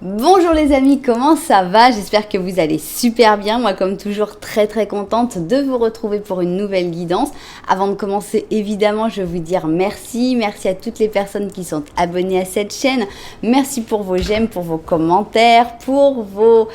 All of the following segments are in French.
Bonjour les amis, comment ça va? J'espère que vous allez super bien. Moi comme toujours très contente de vous retrouver pour une nouvelle guidance. Avant de commencer évidemment je vais vous dire merci à toutes les personnes qui sont abonnées à cette chaîne. Merci pour vos j'aime, pour vos commentaires, pour vos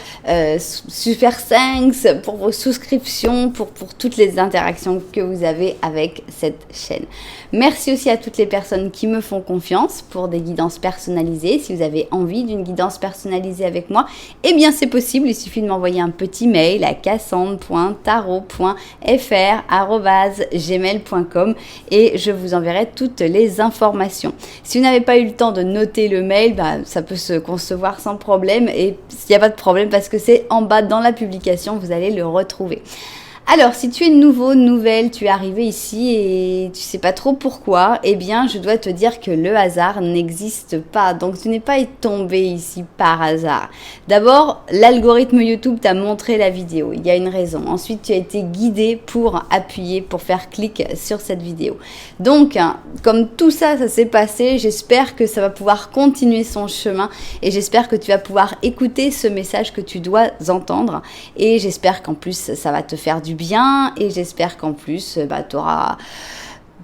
super thanks, pour vos souscriptions, pour toutes les interactions que vous avez avec cette chaîne. Merci aussi à toutes les personnes qui me font confiance pour des guidances personnalisées. Si vous avez envie d'une guidance personnalisée avec moi, eh bien c'est possible. Il suffit de m'envoyer un petit mail à cassandre.tarot.fr@gmail.com et je vous enverrai toutes les informations. Si vous n'avez pas eu le temps de noter le mail, ça peut se concevoir sans problème et s'il n'y a pas de problème parce que c'est en bas dans la publication, vous allez le retrouver. Alors, si tu es nouvelle, tu es arrivé ici et tu sais pas trop pourquoi, eh bien, je dois te dire que le hasard n'existe pas. Donc, tu n'es pas tombé ici par hasard. D'abord, l'algorithme YouTube t'a montré la vidéo. Il y a une raison. Ensuite, tu as été guidé pour appuyer, pour faire clic sur cette vidéo. Donc, comme tout ça s'est passé, j'espère que ça va pouvoir continuer son chemin et j'espère que tu vas pouvoir écouter ce message que tu dois entendre et j'espère qu'en plus, ça va te faire du bien et j'espère qu'en plus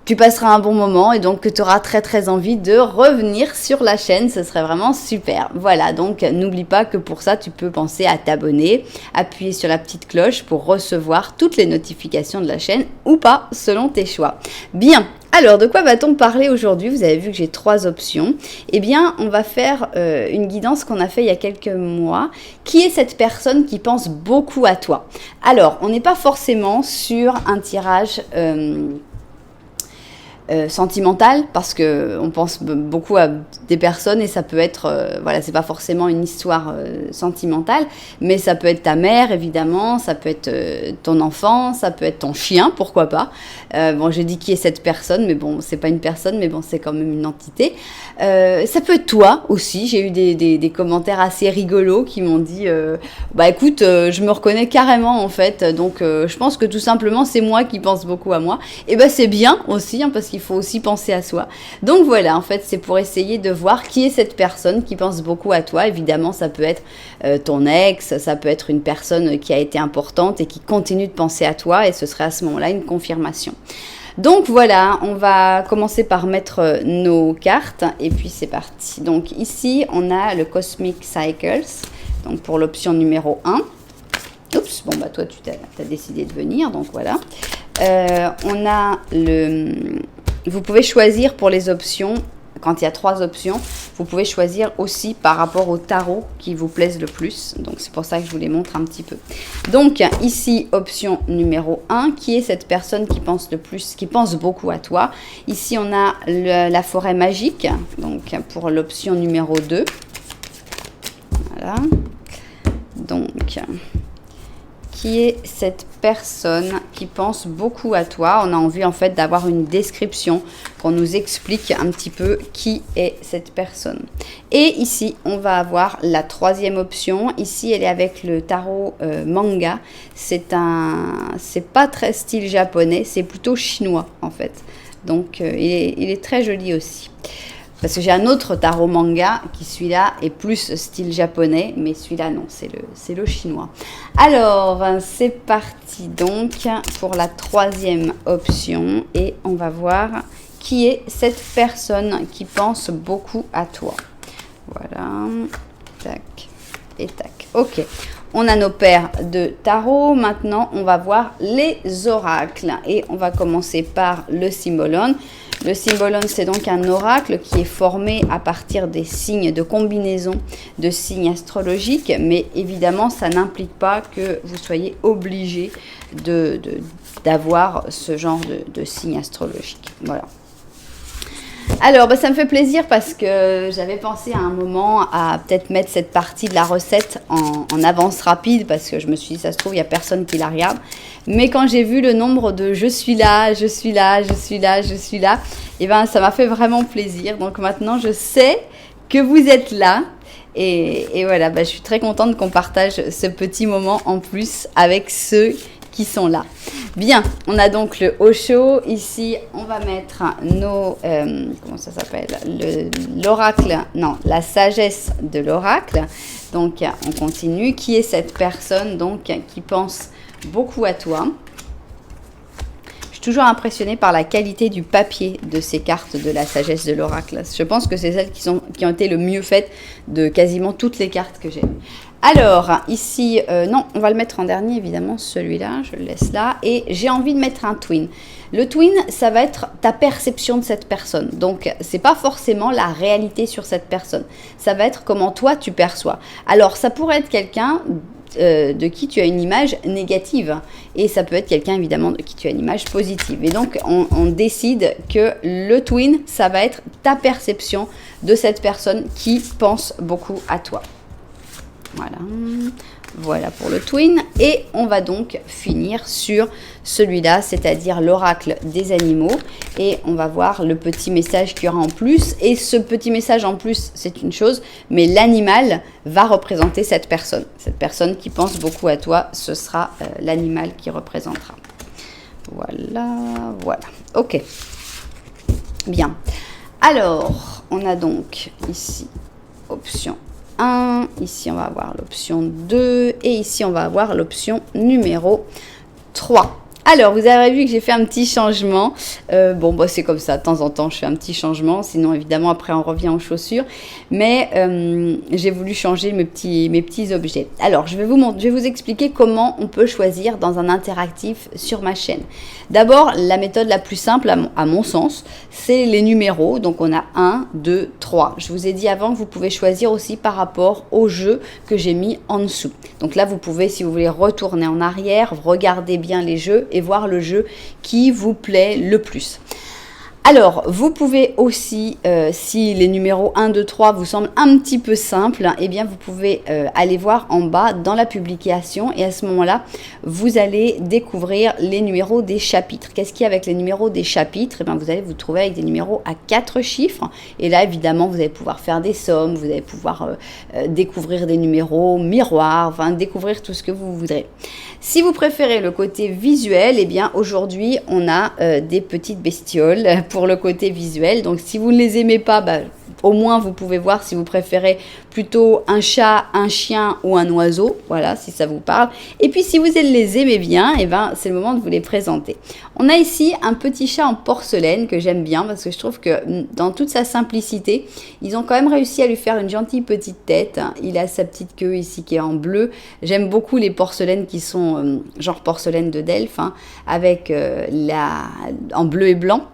tu passeras un bon moment et donc que tu auras très envie de revenir sur la chaîne, ce serait vraiment super. Voilà, donc n'oublie pas que pour ça tu peux penser à t'abonner, appuyer sur la petite cloche pour recevoir toutes les notifications de la chaîne ou pas selon tes choix. Bien. Alors, de quoi va-t-on parler aujourd'hui? Vous avez vu que j'ai 3 options. Eh bien, on va faire une guidance qu'on a fait il y a quelques mois. Qui est cette personne qui pense beaucoup à toi? Alors, on n'est pas forcément sur un tirage sentimental parce que on pense beaucoup à des personnes et ça peut être voilà, c'est pas forcément une histoire sentimentale, mais ça peut être ta mère évidemment, ça peut être ton enfant, ça peut être ton chien, pourquoi pas. Bon, je dis qui est cette personne, mais bon, c'est pas une personne, mais bon, c'est quand même une entité. Ça peut être toi aussi. J'ai eu des commentaires assez rigolos qui m'ont dit écoute, je me reconnais carrément en fait, donc je pense que tout simplement c'est moi qui pense beaucoup à moi. Et c'est bien aussi, parce qu'il faut aussi penser à soi. Donc voilà, en fait, c'est pour essayer de voir qui est cette personne qui pense beaucoup à toi. Évidemment, ça peut être ton ex, ça peut être une personne qui a été importante et qui continue de penser à toi, et ce serait à ce moment-là une confirmation. Donc voilà, on va commencer par mettre nos cartes, et puis c'est parti. Donc ici, on a le Cosmic Cycles, donc pour l'option numéro 1. Oups, bon toi tu as décidé de venir, donc voilà. On a vous pouvez choisir pour les options, quand il y a 3 options, vous pouvez choisir aussi par rapport au tarot qui vous plaise le plus. Donc c'est pour ça que je vous les montre un petit peu. Donc ici, option numéro 1, qui est cette personne qui pense le plus, qui pense beaucoup à toi. Ici, on a la forêt magique, donc pour l'option numéro 2. Voilà. Donc, qui est cette personne qui pense beaucoup à toi? On a envie en fait d'avoir une description, qu'on nous explique un petit peu qui est cette personne. Et ici, on va avoir la 3e option. Ici, elle est avec le tarot manga. C'est pas très style japonais, c'est plutôt chinois en fait. Donc, il est très joli aussi. Parce que j'ai un autre tarot manga qui, celui-là, est plus style japonais, mais celui-là, non, c'est le chinois. Alors, c'est parti donc pour la 3e option et on va voir qui est cette personne qui pense beaucoup à toi. Voilà, tac et tac. Ok, on a nos paires de tarot. Maintenant, on va voir les oracles et on va commencer par le Symbolon. Le Symbolon, c'est donc un oracle qui est formé à partir des signes de combinaison de signes astrologiques, mais évidemment, ça n'implique pas que vous soyez obligé d'avoir ce genre de signes astrologiques. Voilà. Alors, ça me fait plaisir parce que j'avais pensé à un moment à peut-être mettre cette partie de la recette en avance rapide parce que je me suis dit, ça se trouve, il n'y a personne qui la regarde. Mais quand j'ai vu le nombre de je suis là, je suis là, je suis là, je suis là, et ça m'a fait vraiment plaisir. Donc maintenant, je sais que vous êtes là. Et voilà, je suis très contente qu'on partage ce petit moment en plus avec ceux qui sont là. Bien, on a donc le Osho. Ici, on va mettre nos... comment ça s'appelle? L'oracle, non, la sagesse de l'oracle. Donc, on continue. Qui est cette personne donc qui pense beaucoup à toi? Je suis toujours impressionnée par la qualité du papier de ces cartes de la sagesse de l'oracle. Je pense que c'est celles qui ont été le mieux faites de quasiment toutes les cartes que j'ai. Alors, ici, non, on va le mettre en dernier, évidemment, celui-là, je le laisse là. Et j'ai envie de mettre un twin. Le twin, ça va être ta perception de cette personne. Donc, c'est pas forcément la réalité sur cette personne. Ça va être comment toi, tu perçois. Alors, ça pourrait être quelqu'un de qui tu as une image négative. Et ça peut être quelqu'un, évidemment, de qui tu as une image positive. Et donc, on décide que le twin, ça va être ta perception de cette personne qui pense beaucoup à toi. Voilà, voilà pour le twin. Et on va donc finir sur celui-là, c'est-à-dire l'oracle des animaux. Et on va voir le petit message qu'il y aura en plus. Et ce petit message en plus, c'est une chose, mais l'animal va représenter cette personne. Cette personne qui pense beaucoup à toi, ce sera l'animal qui représentera. Voilà, voilà. Ok. Bien. Alors, on a donc ici option 1, ici on va avoir l'option 2 et ici on va avoir l'option numéro 3. Alors, vous avez vu que j'ai fait un petit changement. Bon, bah, c'est comme ça, de temps en temps, je fais un petit changement. Sinon, évidemment, après, on revient aux chaussures. Mais j'ai voulu changer mes petits objets. Alors, je vais vous expliquer comment on peut choisir dans un interactif sur ma chaîne. D'abord, la méthode la plus simple, à mon sens, c'est les numéros. Donc, on a 1, 2, 3. Je vous ai dit avant que vous pouvez choisir aussi par rapport au jeu que j'ai mis en dessous. Donc là, vous pouvez, si vous voulez, retourner en arrière, regarder bien les jeux et voir le jeu qui vous plaît le plus. Alors, vous pouvez aussi, si les numéros 1, 2, 3 vous semblent un petit peu simples, eh bien, vous pouvez aller voir en bas dans la publication et à ce moment-là, vous allez découvrir les numéros des chapitres. Qu'est-ce qu'il y a avec les numéros des chapitres? Eh bien, vous allez vous trouver avec des numéros à 4 chiffres et là, évidemment, vous allez pouvoir faire des sommes, vous allez pouvoir découvrir des numéros miroirs, enfin, découvrir tout ce que vous voudrez. Si vous préférez le côté visuel, eh bien, aujourd'hui, on a des petites bestioles pour le côté visuel. Donc, si vous ne les aimez pas, bah, au moins, vous pouvez voir si vous préférez plutôt un chat, un chien ou un oiseau. Voilà, si ça vous parle. Et puis, si vous les aimez bien, eh ben, c'est le moment de vous les présenter. On a ici un petit chat en porcelaine que j'aime bien parce que je trouve que dans toute sa simplicité, ils ont quand même réussi à lui faire une gentille petite tête. Il a sa petite queue ici qui est en bleu. J'aime beaucoup les porcelaines qui sont genre porcelaine de Delphes, hein, avec en bleu et blanc.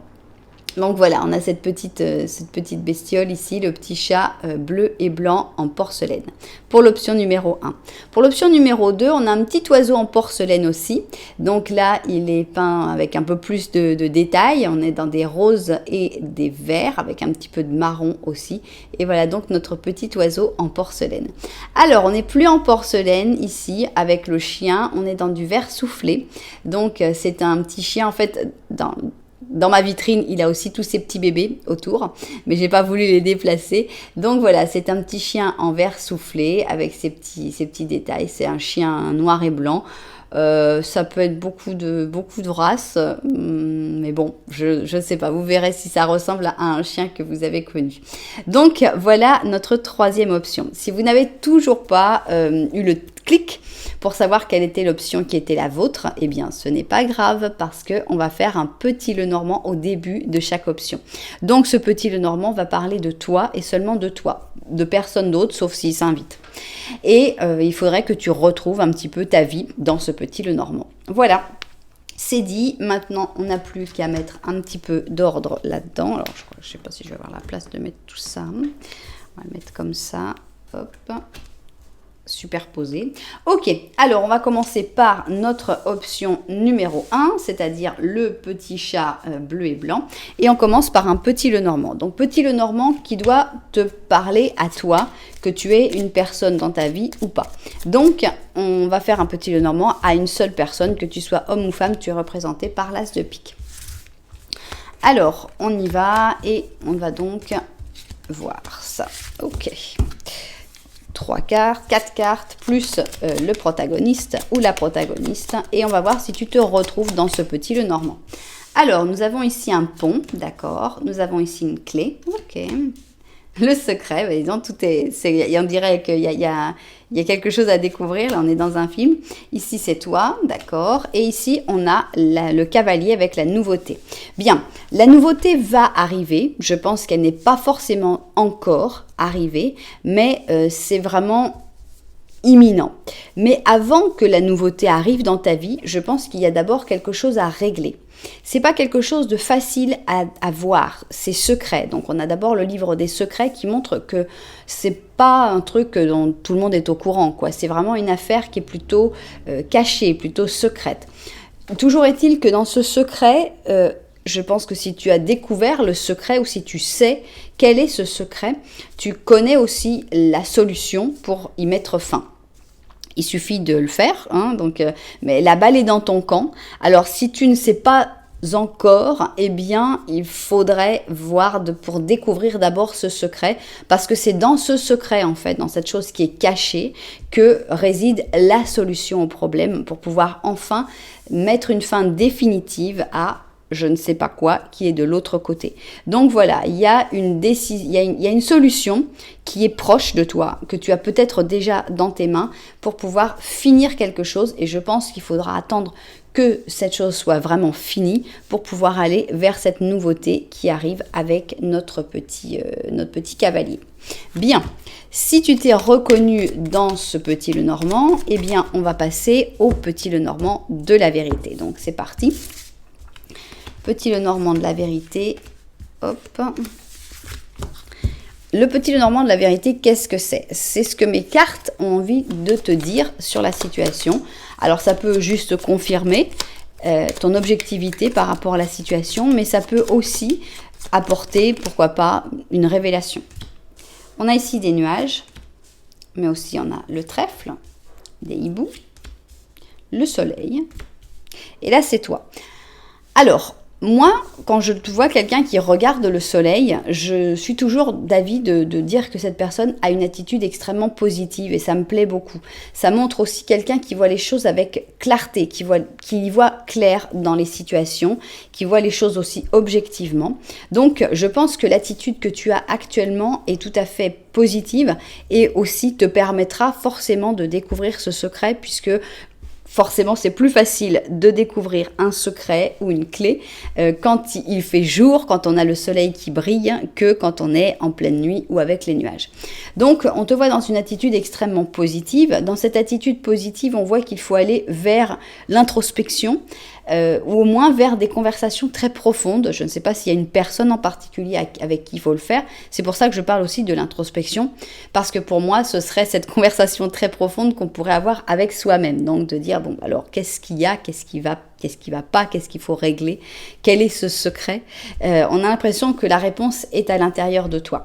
Donc voilà, on a cette petite bestiole ici, le petit chat bleu et blanc en porcelaine, pour l'option numéro 1. Pour l'option numéro 2, on a un petit oiseau en porcelaine aussi. Donc là, il est peint avec un peu plus de détails. On est dans des roses et des verts, avec un petit peu de marron aussi. Et voilà donc notre petit oiseau en porcelaine. Alors, on n'est plus en porcelaine ici, avec le chien. On est dans du verre soufflé. Donc, c'est un petit chien, en fait, dans ma vitrine, il a aussi tous ses petits bébés autour, mais j'ai pas voulu les déplacer. Donc voilà, c'est un petit chien en verre soufflé avec ses petits détails. C'est un chien noir et blanc. Ça peut être beaucoup de races, mais bon, je sais pas. Vous verrez si ça ressemble à un chien que vous avez connu. Donc voilà notre troisième option. Si vous n'avez toujours pas eu le clic pour savoir quelle était l'option qui était la vôtre, eh bien ce n'est pas grave parce qu'on va faire un petit Lenormand au début de chaque option. Donc ce petit Lenormand va parler de toi et seulement de toi, de personne d'autre sauf s'il s'invite. Et il faudrait que tu retrouves un petit peu ta vie dans ce petit Lenormand. Voilà, c'est dit. Maintenant, on n'a plus qu'à mettre un petit peu d'ordre là-dedans. Alors je ne sais pas si je vais avoir la place de mettre tout ça. On va le mettre comme ça. Hop. Superposé. Ok, alors on va commencer par notre option numéro 1, c'est-à-dire le petit chat bleu et blanc. Et on commence par un petit Lenormand. Donc petit Lenormand qui doit te parler à toi, que tu es une personne dans ta vie ou pas. Donc on va faire un petit Lenormand à une seule personne, que tu sois homme ou femme, tu es représenté par l'as de pique. Alors on y va et on va donc voir ça. Ok. 3 cartes, 4 cartes, plus le protagoniste ou la protagoniste. Et on va voir si tu te retrouves dans ce petit Lenormand. Alors, nous avons ici un pont, d'accord. Nous avons ici une clé, ok. Le secret, bah, disons, on dirait qu'il y a quelque chose à découvrir. Là, on est dans un film. Ici, c'est toi, d'accord. Et ici, on a le cavalier avec la nouveauté. Bien, la nouveauté va arriver. Je pense qu'elle n'est pas forcément encore arrivée, mais c'est vraiment imminent. Mais avant que la nouveauté arrive dans ta vie, je pense qu'il y a d'abord quelque chose à régler. C'est pas quelque chose de facile à voir, c'est secret. Donc on a d'abord le livre des secrets qui montre que c'est pas un truc dont tout le monde est au courant, quoi. C'est vraiment une affaire qui est plutôt cachée, plutôt secrète. Toujours est-il que dans ce secret, je pense que si tu as découvert le secret ou si tu sais quel est ce secret, tu connais aussi la solution pour y mettre fin. Il suffit de le faire, hein, mais la balle est dans ton camp. Alors, si tu ne sais pas encore, eh bien, il faudrait voir pour découvrir d'abord ce secret, parce que c'est dans ce secret, en fait, dans cette chose qui est cachée, que réside la solution au problème pour pouvoir enfin mettre une fin définitive à je ne sais pas quoi, qui est de l'autre côté. Donc voilà, il y a une solution qui est proche de toi, que tu as peut-être déjà dans tes mains pour pouvoir finir quelque chose. Et je pense qu'il faudra attendre que cette chose soit vraiment finie pour pouvoir aller vers cette nouveauté qui arrive avec notre petit cavalier. Bien, si tu t'es reconnu dans ce petit Lenormand, eh bien on va passer au petit Lenormand de la vérité. Donc c'est parti. Petit Lenormand de la vérité, hop. Le petit Lenormand de la vérité, qu'est-ce que c'est? C'est ce que mes cartes ont envie de te dire sur la situation. Alors ça peut juste confirmer ton objectivité par rapport à la situation, mais ça peut aussi apporter, pourquoi pas, une révélation. On a ici des nuages, mais aussi on a le trèfle, des hiboux, le soleil, et là c'est toi. Alors, moi, quand je vois quelqu'un qui regarde le soleil, je suis toujours d'avis de dire que cette personne a une attitude extrêmement positive et ça me plaît beaucoup. Ça montre aussi quelqu'un qui voit les choses avec clarté, qui y voit clair dans les situations, qui voit les choses aussi objectivement. Donc, je pense que l'attitude que tu as actuellement est tout à fait positive et aussi te permettra forcément de découvrir ce secret puisque forcément, c'est plus facile de découvrir un secret ou une clé quand il fait jour, quand on a le soleil qui brille, que quand on est en pleine nuit ou avec les nuages. Donc, on te voit dans une attitude extrêmement positive. Dans cette attitude positive, on voit qu'il faut aller vers l'introspection, ou au moins vers des conversations très profondes. Je ne sais pas s'il y a une personne en particulier avec qui il faut le faire. C'est pour ça que je parle aussi de l'introspection, parce que pour moi, ce serait cette conversation très profonde qu'on pourrait avoir avec soi-même. Donc de dire, bon, alors qu'est-ce qu'il y a, qu'est-ce qui va pas, qu'est-ce qu'il faut régler, quel est ce secret? On a l'impression que la réponse est à l'intérieur de toi.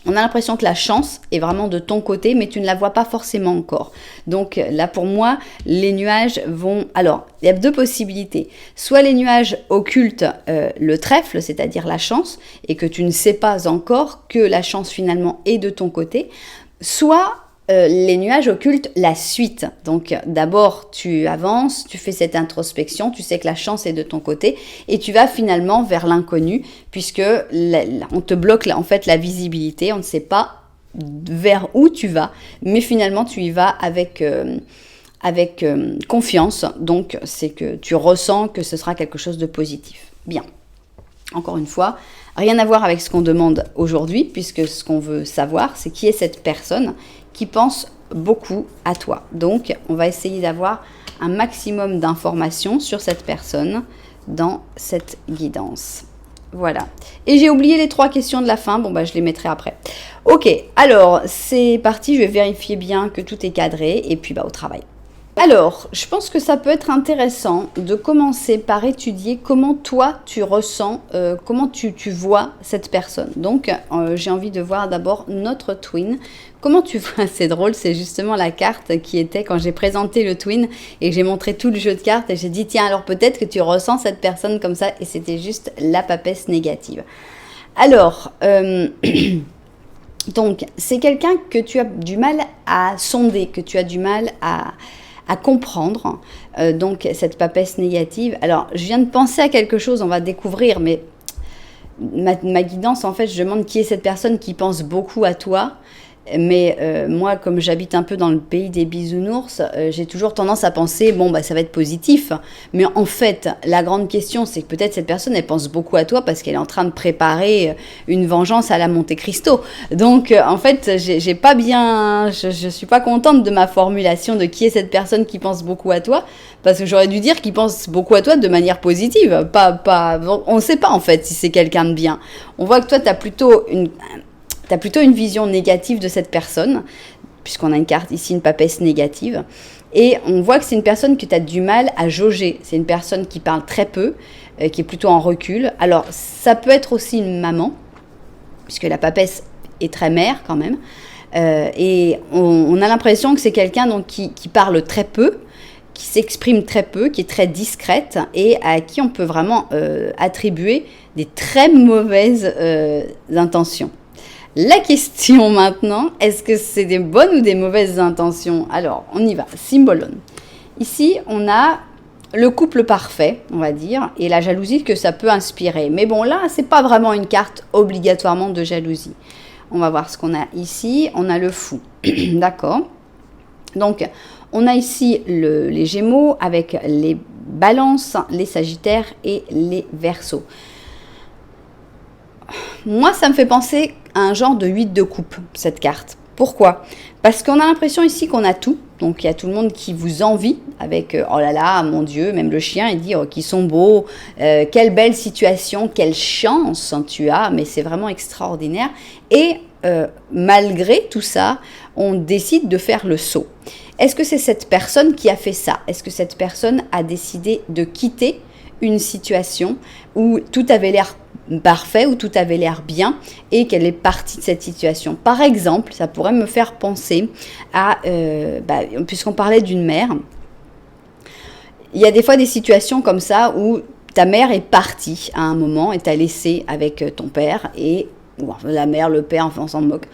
On a l'impression que la chance est vraiment de ton côté, mais tu ne la vois pas forcément encore. Donc là, pour moi, les nuages vont... Alors, il y a deux possibilités. Soit les nuages occultent le trèfle, c'est-à-dire la chance, et que tu ne sais pas encore que la chance finalement est de ton côté. Soit les nuages occultent la suite. Donc d'abord tu avances, tu fais cette introspection, tu sais que la chance est de ton côté et tu vas finalement vers l'inconnu puisque on te bloque en fait la visibilité, on ne sait pas vers où tu vas, mais finalement tu y vas avec confiance. Donc c'est que tu ressens que ce sera quelque chose de positif. Bien. Encore une fois, rien à voir avec ce qu'on demande aujourd'hui, puisque ce qu'on veut savoir, c'est qui est cette personne qui pense beaucoup à toi. Donc, on va essayer d'avoir un maximum d'informations sur cette personne dans cette guidance. Voilà. Et j'ai oublié les 3 questions de la fin. Bon, je les mettrai après. Ok, alors, c'est parti. Je vais vérifier bien que tout est cadré et puis au travail. Alors, je pense que ça peut être intéressant de commencer par étudier comment toi tu ressens, comment tu vois cette personne. Donc, j'ai envie de voir d'abord notre twin. Comment tu vois? C'est drôle, c'est justement la carte qui était quand j'ai présenté le twin et j'ai montré tout le jeu de cartes et j'ai dit tiens, alors peut-être que tu ressens cette personne comme ça et c'était juste la papesse négative. Alors, Donc, c'est quelqu'un que tu as du mal à sonder, que tu as du mal à comprendre. Donc, cette papesse négative. Alors, je viens de penser à quelque chose, on va découvrir, mais ma guidance, en fait, je demande qui est cette personne qui pense beaucoup à toi. Mais moi, comme j'habite un peu dans le pays des bisounours, j'ai toujours tendance à penser, bon, bah, ça va être positif. Mais en fait, la grande question, c'est que peut-être cette personne, elle pense beaucoup à toi parce qu'elle est en train de préparer une vengeance à la Monte Cristo. Donc, en fait, j'ai pas bien, je suis pas contente de ma formulation de qui est cette personne qui pense beaucoup à toi, parce que j'aurais dû dire qu'il pense beaucoup à toi de manière positive. On ne sait pas, en fait, si c'est quelqu'un de bien. On voit que toi, tu as plutôt une vision négative de cette personne, puisqu'on a une carte ici, une papesse négative. Et on voit que c'est une personne que tu as du mal à jauger. C'est une personne qui parle très peu, qui est plutôt en recul. Alors, ça peut être aussi une maman, puisque la papesse est très mère quand même. Et on a l'impression que c'est quelqu'un donc, qui parle très peu, qui s'exprime très peu, qui est très discrète et à qui on peut vraiment attribuer des très mauvaises intentions. La question maintenant, est-ce que c'est des bonnes ou des mauvaises intentions? Alors, on y va. Symbolon. Ici, on a le couple parfait, on va dire, et la jalousie que ça peut inspirer. Mais bon, là, c'est pas vraiment une carte obligatoirement de jalousie. On va voir ce qu'on a ici. On a le fou. D'accord. Donc, on a ici les Gémeaux avec les Balances, les Sagittaires et les Verseaux. Moi, ça me fait penser à un genre de 8 de coupe, cette carte. Pourquoi? Parce qu'on a l'impression ici qu'on a tout. Donc, il y a tout le monde qui vous envie avec « Oh là là, mon Dieu », même le chien, il dit « Oh, qu'ils sont beaux, quelle belle situation, quelle chance tu as », mais c'est vraiment extraordinaire. Et malgré tout ça, on décide de faire le saut. Est-ce que c'est cette personne qui a fait ça? Est-ce que cette personne a décidé de quitter une situation où tout avait l'air parfait, où tout avait l'air bien et qu'elle est partie de cette situation? Par exemple, ça pourrait me faire penser à, puisqu'on parlait d'une mère, il y a des fois des situations comme ça où ta mère est partie à un moment et t'a laissé avec ton père et la mère, le père, enfin on s'en moque.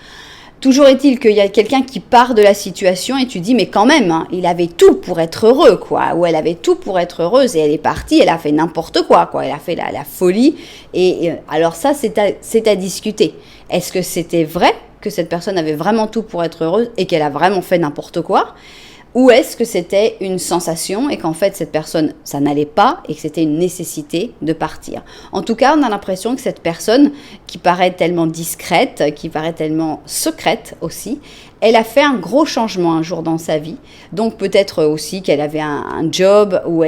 Toujours est-il qu'il y a quelqu'un qui part de la situation et tu dis mais quand même, hein, il avait tout pour être heureux, quoi. Ou elle avait tout pour être heureuse et elle est partie, elle a fait n'importe quoi, quoi. Elle a fait la folie. Et alors ça, c'est à discuter. Est-ce que c'était vrai que cette personne avait vraiment tout pour être heureuse et qu'elle a vraiment fait n'importe quoi? Ou est-ce que c'était une sensation et qu'en fait cette personne, ça n'allait pas et que c'était une nécessité de partir? En tout cas, on a l'impression que cette personne qui paraît tellement discrète, qui paraît tellement secrète aussi, elle a fait un gros changement un jour dans sa vie. Donc peut-être aussi qu'elle avait un job où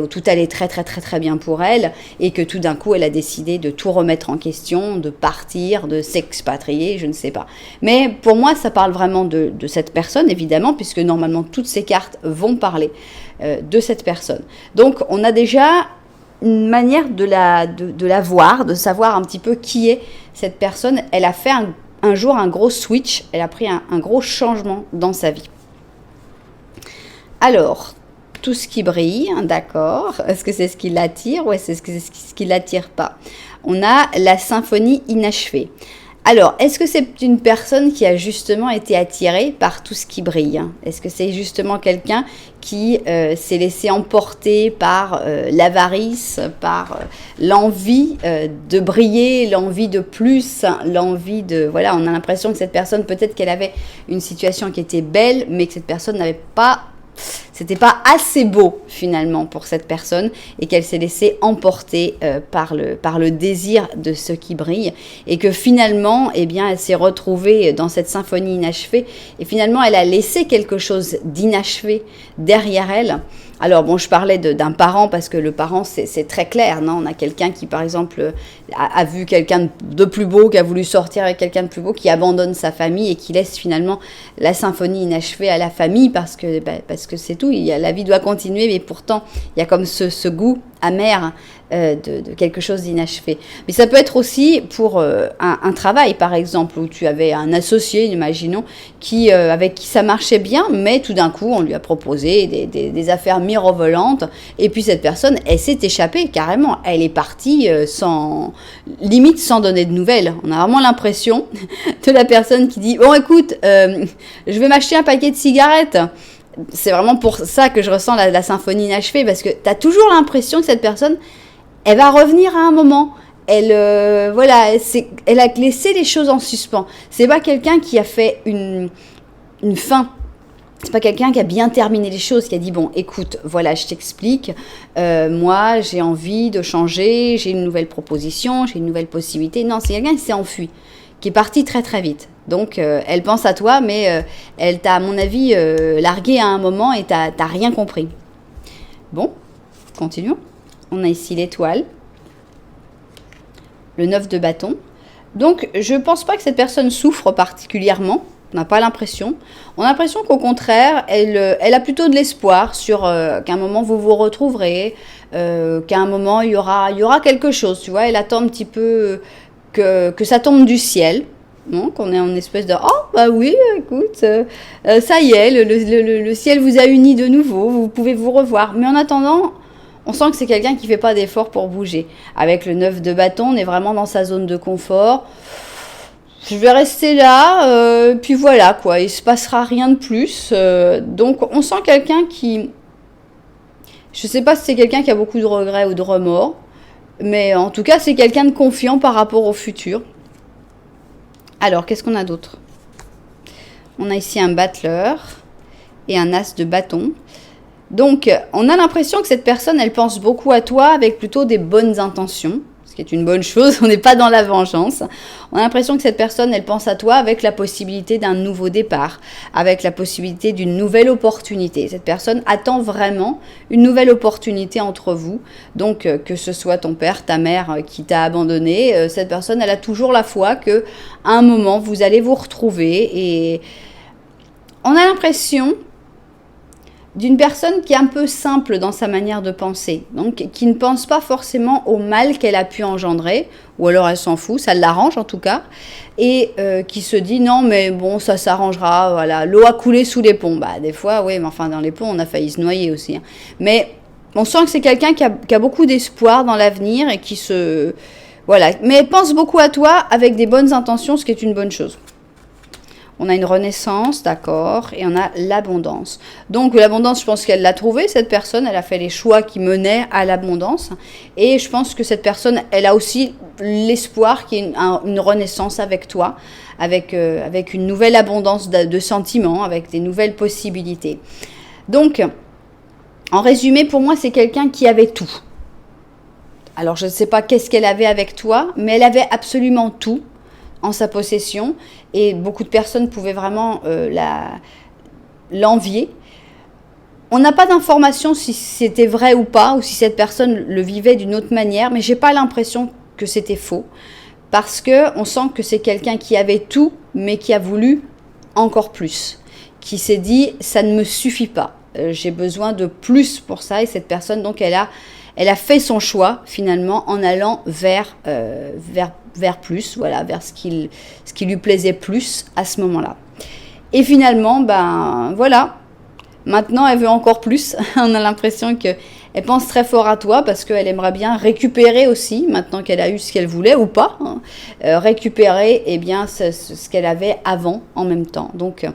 tout allait très très très très bien pour elle et que tout d'un coup elle a décidé de tout remettre en question, de partir, de s'expatrier, je ne sais pas. Mais pour moi ça parle vraiment de cette personne évidemment, puisque normalement toutes ces cartes vont parler de cette personne. Donc on a déjà une manière de la voir, de savoir un petit peu qui est cette personne. Elle a fait un jour un gros switch, elle a pris un gros changement dans sa vie. Alors, tout ce qui brille, d'accord, est-ce que c'est ce qui l'attire ou est-ce que c'est ce qui ne l'attire pas? On a la symphonie inachevée. Alors, est-ce que c'est une personne qui a justement été attirée par tout ce qui brille? Est-ce que c'est justement quelqu'un qui s'est laissé emporter par l'avarice, par l'envie de briller, l'envie de plus, l'envie de... Voilà, on a l'impression que cette personne, peut-être qu'elle avait une situation qui était belle, mais que cette personne n'avait pas... C'était pas assez beau finalement pour cette personne et qu'elle s'est laissée emporter par le désir de ce qui brille et que finalement, eh bien, elle s'est retrouvée dans cette symphonie inachevée et finalement, elle a laissé quelque chose d'inachevé derrière elle. Alors bon, je parlais d'un parent parce que le parent, c'est très clair, non? On a quelqu'un qui, par exemple, a vu quelqu'un de plus beau, qui a voulu sortir avec quelqu'un de plus beau, qui abandonne sa famille et qui laisse finalement la symphonie inachevée à la famille parce que c'est surtout, la vie doit continuer, mais pourtant, il y a comme ce goût amer de quelque chose d'inachevé. Mais ça peut être aussi pour un travail, par exemple, où tu avais un associé, imaginons, avec qui ça marchait bien, mais tout d'un coup, on lui a proposé des affaires mirobolantes, et puis cette personne, elle s'est échappée, carrément. Elle est partie limite sans donner de nouvelles. On a vraiment l'impression de la personne qui dit « Bon, écoute, je vais m'acheter un paquet de cigarettes ». C'est vraiment pour ça que je ressens la symphonie inachevée, parce que tu as toujours l'impression que cette personne, elle va revenir à un moment. Elle a laissé les choses en suspens. C'est pas quelqu'un qui a fait une fin. C'est pas quelqu'un qui a bien terminé les choses, qui a dit bon, écoute, voilà, je t'explique. Moi, j'ai envie de changer, j'ai une nouvelle proposition, j'ai une nouvelle possibilité. Non, c'est quelqu'un qui s'est enfui, qui est parti très très vite. Donc, elle pense à toi, mais elle t'a, à mon avis, largué à un moment et t'as rien compris. Bon, continuons. On a ici l'étoile, le 9 de bâton. Donc, je ne pense pas que cette personne souffre particulièrement. On n'a pas l'impression. On a l'impression qu'au contraire, elle a plutôt de l'espoir sur qu'à un moment vous vous retrouverez, qu'à un moment il y aura quelque chose. Tu vois, elle attend un petit peu que ça tombe du ciel. Donc, on est en espèce de « Oh, bah oui, écoute, ça y est, le ciel vous a unis de nouveau, vous pouvez vous revoir. » Mais en attendant, on sent que c'est quelqu'un qui ne fait pas d'effort pour bouger. Avec le 9 de bâton, on est vraiment dans sa zone de confort. Je vais rester là, puis voilà, quoi, il ne se passera rien de plus. Donc, on sent quelqu'un qui... Je ne sais pas si c'est quelqu'un qui a beaucoup de regrets ou de remords, mais en tout cas, c'est quelqu'un de confiant par rapport au futur. Alors, qu'est-ce qu'on a d'autre? On a ici un battleur et un as de bâton. Donc, on a l'impression que cette personne, elle pense beaucoup à toi avec plutôt des bonnes intentions, ce qui est une bonne chose, on n'est pas dans la vengeance. On a l'impression que cette personne, elle pense à toi avec la possibilité d'un nouveau départ, avec la possibilité d'une nouvelle opportunité. Cette personne attend vraiment une nouvelle opportunité entre vous. Donc, que ce soit ton père, ta mère qui t'a abandonné, cette personne, elle a toujours la foi qu'à un moment, vous allez vous retrouver. Et on a l'impression d'une personne qui est un peu simple dans sa manière de penser, donc qui ne pense pas forcément au mal qu'elle a pu engendrer, ou alors elle s'en fout, ça l'arrange en tout cas, et qui se dit non mais bon ça s'arrangera, voilà, l'eau a coulé sous les ponts, bah des fois oui mais enfin dans les ponts on a failli se noyer aussi, hein. Mais on sent que c'est quelqu'un qui a beaucoup d'espoir dans l'avenir et qui se... Voilà, mais elle pense beaucoup à toi avec des bonnes intentions, ce qui est une bonne chose. On a une renaissance, d'accord, et on a l'abondance. Donc l'abondance, je pense qu'elle l'a trouvée, cette personne, elle a fait les choix qui menaient à l'abondance. Et je pense que cette personne, elle a aussi l'espoir qu'il y ait une renaissance avec toi, avec une nouvelle abondance de sentiments, avec des nouvelles possibilités. Donc, en résumé, pour moi, c'est quelqu'un qui avait tout. Alors, je ne sais pas qu'est-ce qu'elle avait avec toi, mais elle avait absolument tout en sa possession, et beaucoup de personnes pouvaient vraiment l'envier. On n'a pas d'information si c'était vrai ou pas, ou si cette personne le vivait d'une autre manière, mais j'ai pas l'impression que c'était faux, parce que on sent que c'est quelqu'un qui avait tout, mais qui a voulu encore plus, qui s'est dit ça ne me suffit pas, j'ai besoin de plus pour ça, et cette personne donc elle a fait son choix finalement en allant vers plus, voilà, vers ce qui lui plaisait plus à ce moment-là. Et finalement, ben voilà, maintenant elle veut encore plus. On a l'impression qu'elle pense très fort à toi parce qu'elle aimerait bien récupérer aussi, maintenant qu'elle a eu ce qu'elle voulait ou pas, hein, récupérer eh bien, ce qu'elle avait avant en même temps. Donc,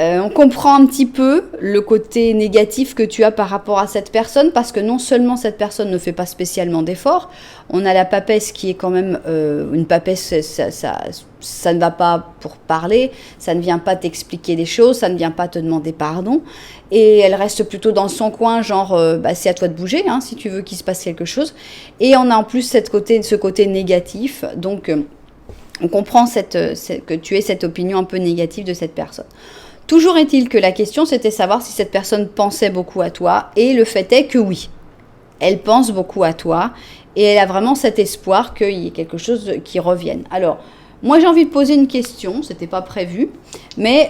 on comprend un petit peu le côté négatif que tu as par rapport à cette personne, parce que non seulement cette personne ne fait pas spécialement d'efforts, on a la papesse qui est quand même une papesse, ça ne va pas pour parler, ça ne vient pas t'expliquer des choses, ça ne vient pas te demander pardon, et elle reste plutôt dans son coin, genre c'est à toi de bouger hein, si tu veux qu'il se passe quelque chose. Et on a en plus ce côté négatif, donc on comprend que tu aies cette opinion un peu négative de cette personne. Toujours est-il que la question, c'était savoir si cette personne pensait beaucoup à toi. Et le fait est que oui, elle pense beaucoup à toi. Et elle a vraiment cet espoir qu'il y ait quelque chose qui revienne. Alors, Moi, j'ai envie de poser une question, c'était pas prévu, mais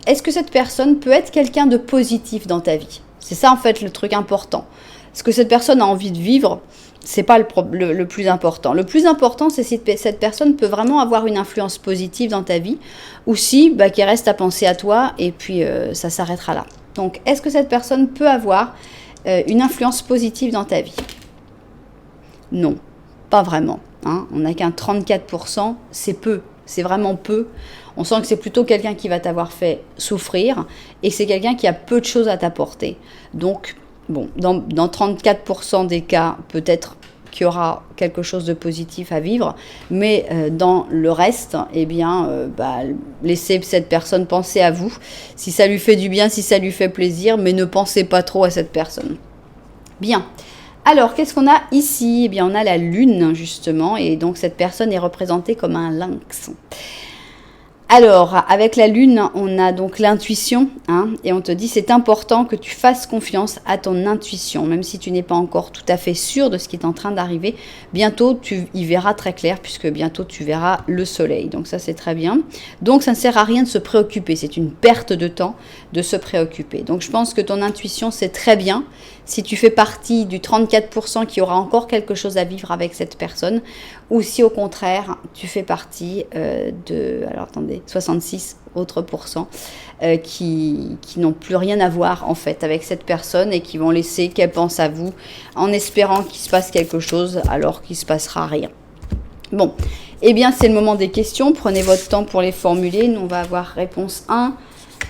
est-ce que cette personne peut être quelqu'un de positif dans ta vie? C'est ça, en fait, le truc important. Ce que cette personne a envie de vivre, c'est pas le plus important. Le plus important, c'est si cette personne peut vraiment avoir une influence positive dans ta vie, ou si qu'elle reste à penser à toi, et puis ça s'arrêtera là. Donc, est-ce que cette personne peut avoir une influence positive dans ta vie? Non, pas vraiment. Hein. On n'a qu'un 34%, c'est peu, c'est vraiment peu. On sent que c'est plutôt quelqu'un qui va t'avoir fait souffrir et c'est quelqu'un qui a peu de choses à t'apporter. Donc, bon, dans 34% des cas, peut-être qu'il y aura quelque chose de positif à vivre, mais dans le reste, eh bien, laissez cette personne penser à vous, si ça lui fait du bien, si ça lui fait plaisir, mais ne pensez pas trop à cette personne. Bien. Alors, qu'est-ce qu'on a ici? Eh bien, on a la lune, justement, et donc cette personne est représentée comme un lynx. Alors, avec la lune, on a donc l'intuition, hein, et on te dit c'est important que tu fasses confiance à ton intuition, même si tu n'es pas encore tout à fait sûr de ce qui est en train d'arriver. Bientôt, tu y verras très clair, puisque bientôt tu verras le soleil. Donc ça, c'est très bien. Donc, ça ne sert à rien de se préoccuper. C'est une perte de temps de se préoccuper. Donc, je pense que ton intuition, c'est très bien. Si tu fais partie du 34% qui aura encore quelque chose à vivre avec cette personne, ou si au contraire, tu fais partie alors attendez, 66 autres pourcents qui n'ont plus rien à voir en fait avec cette personne et qui vont laisser qu'elle pense à vous en espérant qu'il se passe quelque chose alors qu'il ne se passera rien. Bon, eh bien c'est le moment des questions, prenez votre temps pour les formuler. Nous on va avoir réponse 1,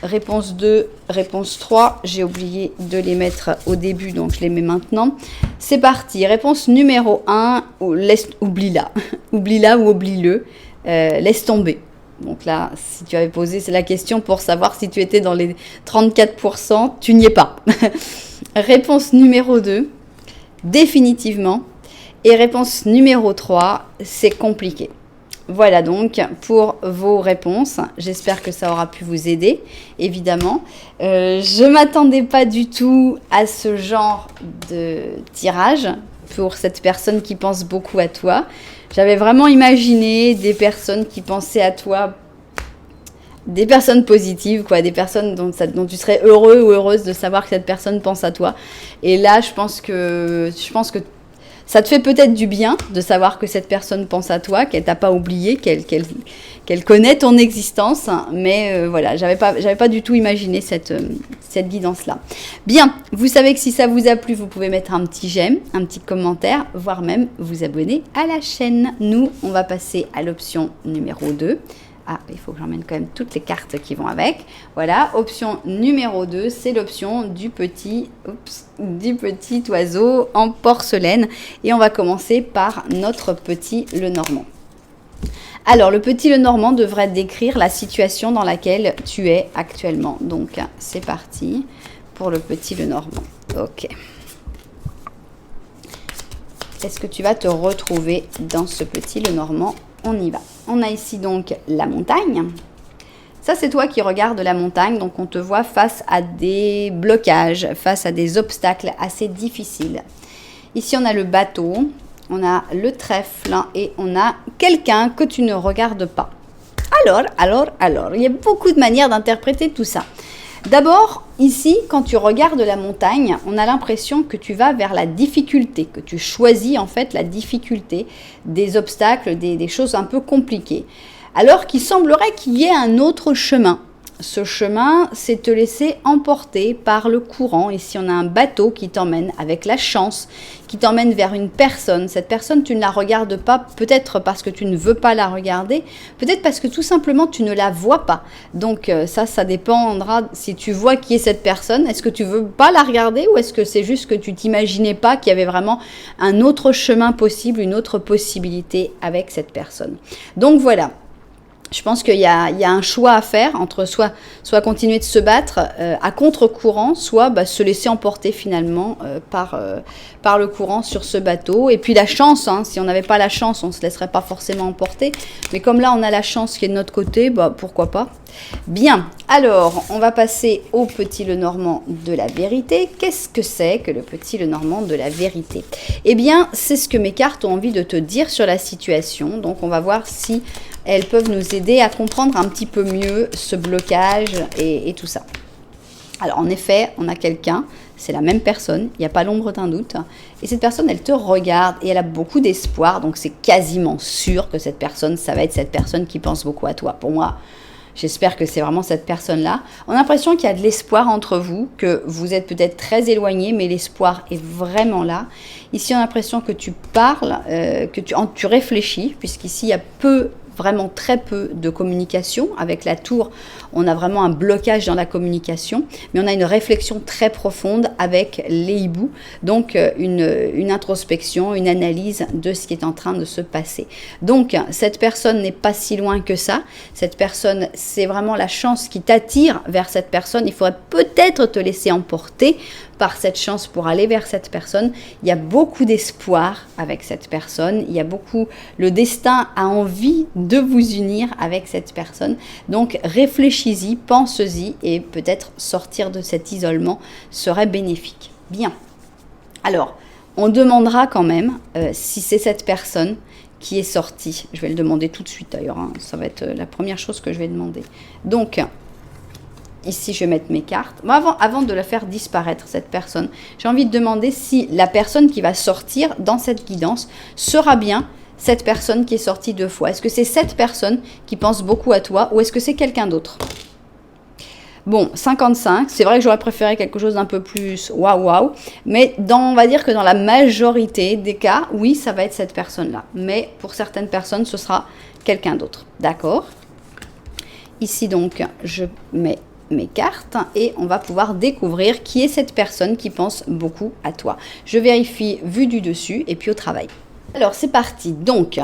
réponse 2, réponse 3. J'ai oublié de les mettre au début, donc je les mets maintenant. C'est parti. Réponse numéro 1, oublie-la. Oublie-la ou oublie-le. Laisse tomber. Donc là, si tu avais posé la question pour savoir si tu étais dans les 34%, tu n'y es pas. Réponse numéro 2, définitivement. Et réponse numéro 3, c'est compliqué. Voilà donc pour vos réponses. J'espère que ça aura pu vous aider, évidemment. Je ne m'attendais pas du tout à ce genre de tirage pour cette personne qui pense beaucoup à toi. J'avais vraiment imaginé des personnes qui pensaient à toi, des personnes positives, quoi, des personnes dont tu serais heureux ou heureuse de savoir que cette personne pense à toi. Et là, je pense que ça te fait peut-être du bien de savoir que cette personne pense à toi, qu'elle t'a pas oublié, qu'elle connaît ton existence. Mais voilà, j'avais pas du tout imaginé cette guidance-là. Bien, vous savez que si ça vous a plu, vous pouvez mettre un petit j'aime, un petit commentaire, voire même vous abonner à la chaîne. Nous, on va passer à l'option numéro 2. Ah, il faut que j'emmène quand même toutes les cartes qui vont avec. Voilà, option numéro 2, c'est l'option du petit oiseau en porcelaine. Et on va commencer par notre petit Lenormand. Alors, le petit Lenormand devrait décrire la situation dans laquelle tu es actuellement. Donc, c'est parti pour le petit Lenormand. Ok. Est-ce que tu vas te retrouver dans ce petit Lenormand? On y va. On a ici donc la montagne. Ça, c'est toi qui regardes la montagne. Donc, on te voit face à des blocages, face à des obstacles assez difficiles. Ici, on a le bateau, on a le trèfle et on a quelqu'un que tu ne regardes pas. Alors, il y a beaucoup de manières d'interpréter tout ça. D'abord, ici, quand tu regardes la montagne, on a l'impression que tu vas vers la difficulté, que tu choisis en fait la difficulté, des obstacles, des choses un peu compliquées. Alors qu'il semblerait qu'il y ait un autre chemin. Ce chemin, c'est te laisser emporter par le courant. Ici, on a un bateau qui t'emmène avec la chance, qui t'emmène vers une personne. Cette personne, tu ne la regardes pas, peut-être parce que tu ne veux pas la regarder, peut-être parce que tout simplement, tu ne la vois pas. Donc, ça dépendra si tu vois qui est cette personne. Est-ce que tu veux pas la regarder ou est-ce que c'est juste que tu t'imaginais pas qu'il y avait vraiment un autre chemin possible, une autre possibilité avec cette personne. Donc, voilà. Je pense qu'il y a un choix à faire entre soit continuer de se battre à contre-courant, soit se laisser emporter finalement par le courant sur ce bateau. Et puis la chance, hein, si on n'avait pas la chance, on ne se laisserait pas forcément emporter. Mais comme là, on a la chance qui est de notre côté, pourquoi pas. Bien, alors on va passer au petit Lenormand de la vérité. Qu'est-ce que c'est que le petit Lenormand de la vérité? Eh bien, c'est ce que mes cartes ont envie de te dire sur la situation. Donc on va voir si elles peuvent nous aider à comprendre un petit peu mieux ce blocage et tout ça. Alors en effet, on a quelqu'un, c'est la même personne, il n'y a pas l'ombre d'un doute. Et cette personne, elle te regarde et elle a beaucoup d'espoir. Donc c'est quasiment sûr que cette personne, ça va être cette personne qui pense beaucoup à toi. Pour moi, j'espère que c'est vraiment cette personne-là. On a l'impression qu'il y a de l'espoir entre vous, que vous êtes peut-être très éloignés, mais l'espoir est vraiment là. Ici, on a l'impression que tu parles, que tu réfléchis, puisqu'ici, il y a vraiment très peu de communication. Avec la tour, on a vraiment un blocage dans la communication, mais on a une réflexion très profonde avec les hiboux, donc une introspection, une analyse de ce qui est en train de se passer. Donc, cette personne n'est pas si loin que ça. Cette personne, c'est vraiment la chance qui t'attire vers cette personne. Il faudrait peut-être te laisser emporter par cette chance pour aller vers cette personne. Il y a beaucoup d'espoir avec cette personne. Il y a beaucoup, le destin a envie de vous unir avec cette personne. Donc réfléchis-y, pense-y et peut-être sortir de cet isolement serait bénéfique. Bien. Alors, on demandera quand même si c'est cette personne qui est sortie. Je vais le demander tout de suite d'ailleurs. Hein. Ça va être la première chose que je vais demander. Donc, ici, je vais mettre mes cartes. Moi, avant de la faire disparaître, cette personne, j'ai envie de demander si la personne qui va sortir dans cette guidance sera bien cette personne qui est sortie 2 fois. Est-ce que c'est cette personne qui pense beaucoup à toi ou est-ce que c'est quelqu'un d'autre? Bon, 55, c'est vrai que j'aurais préféré quelque chose d'un peu plus waouh, mais on va dire que dans la majorité des cas, oui, ça va être cette personne-là. Mais pour certaines personnes, ce sera quelqu'un d'autre. D'accord? Ici, donc, je mets mes cartes et on va pouvoir découvrir qui est cette personne qui pense beaucoup à toi. Je vérifie vue du dessus et puis au travail. Alors c'est parti. Donc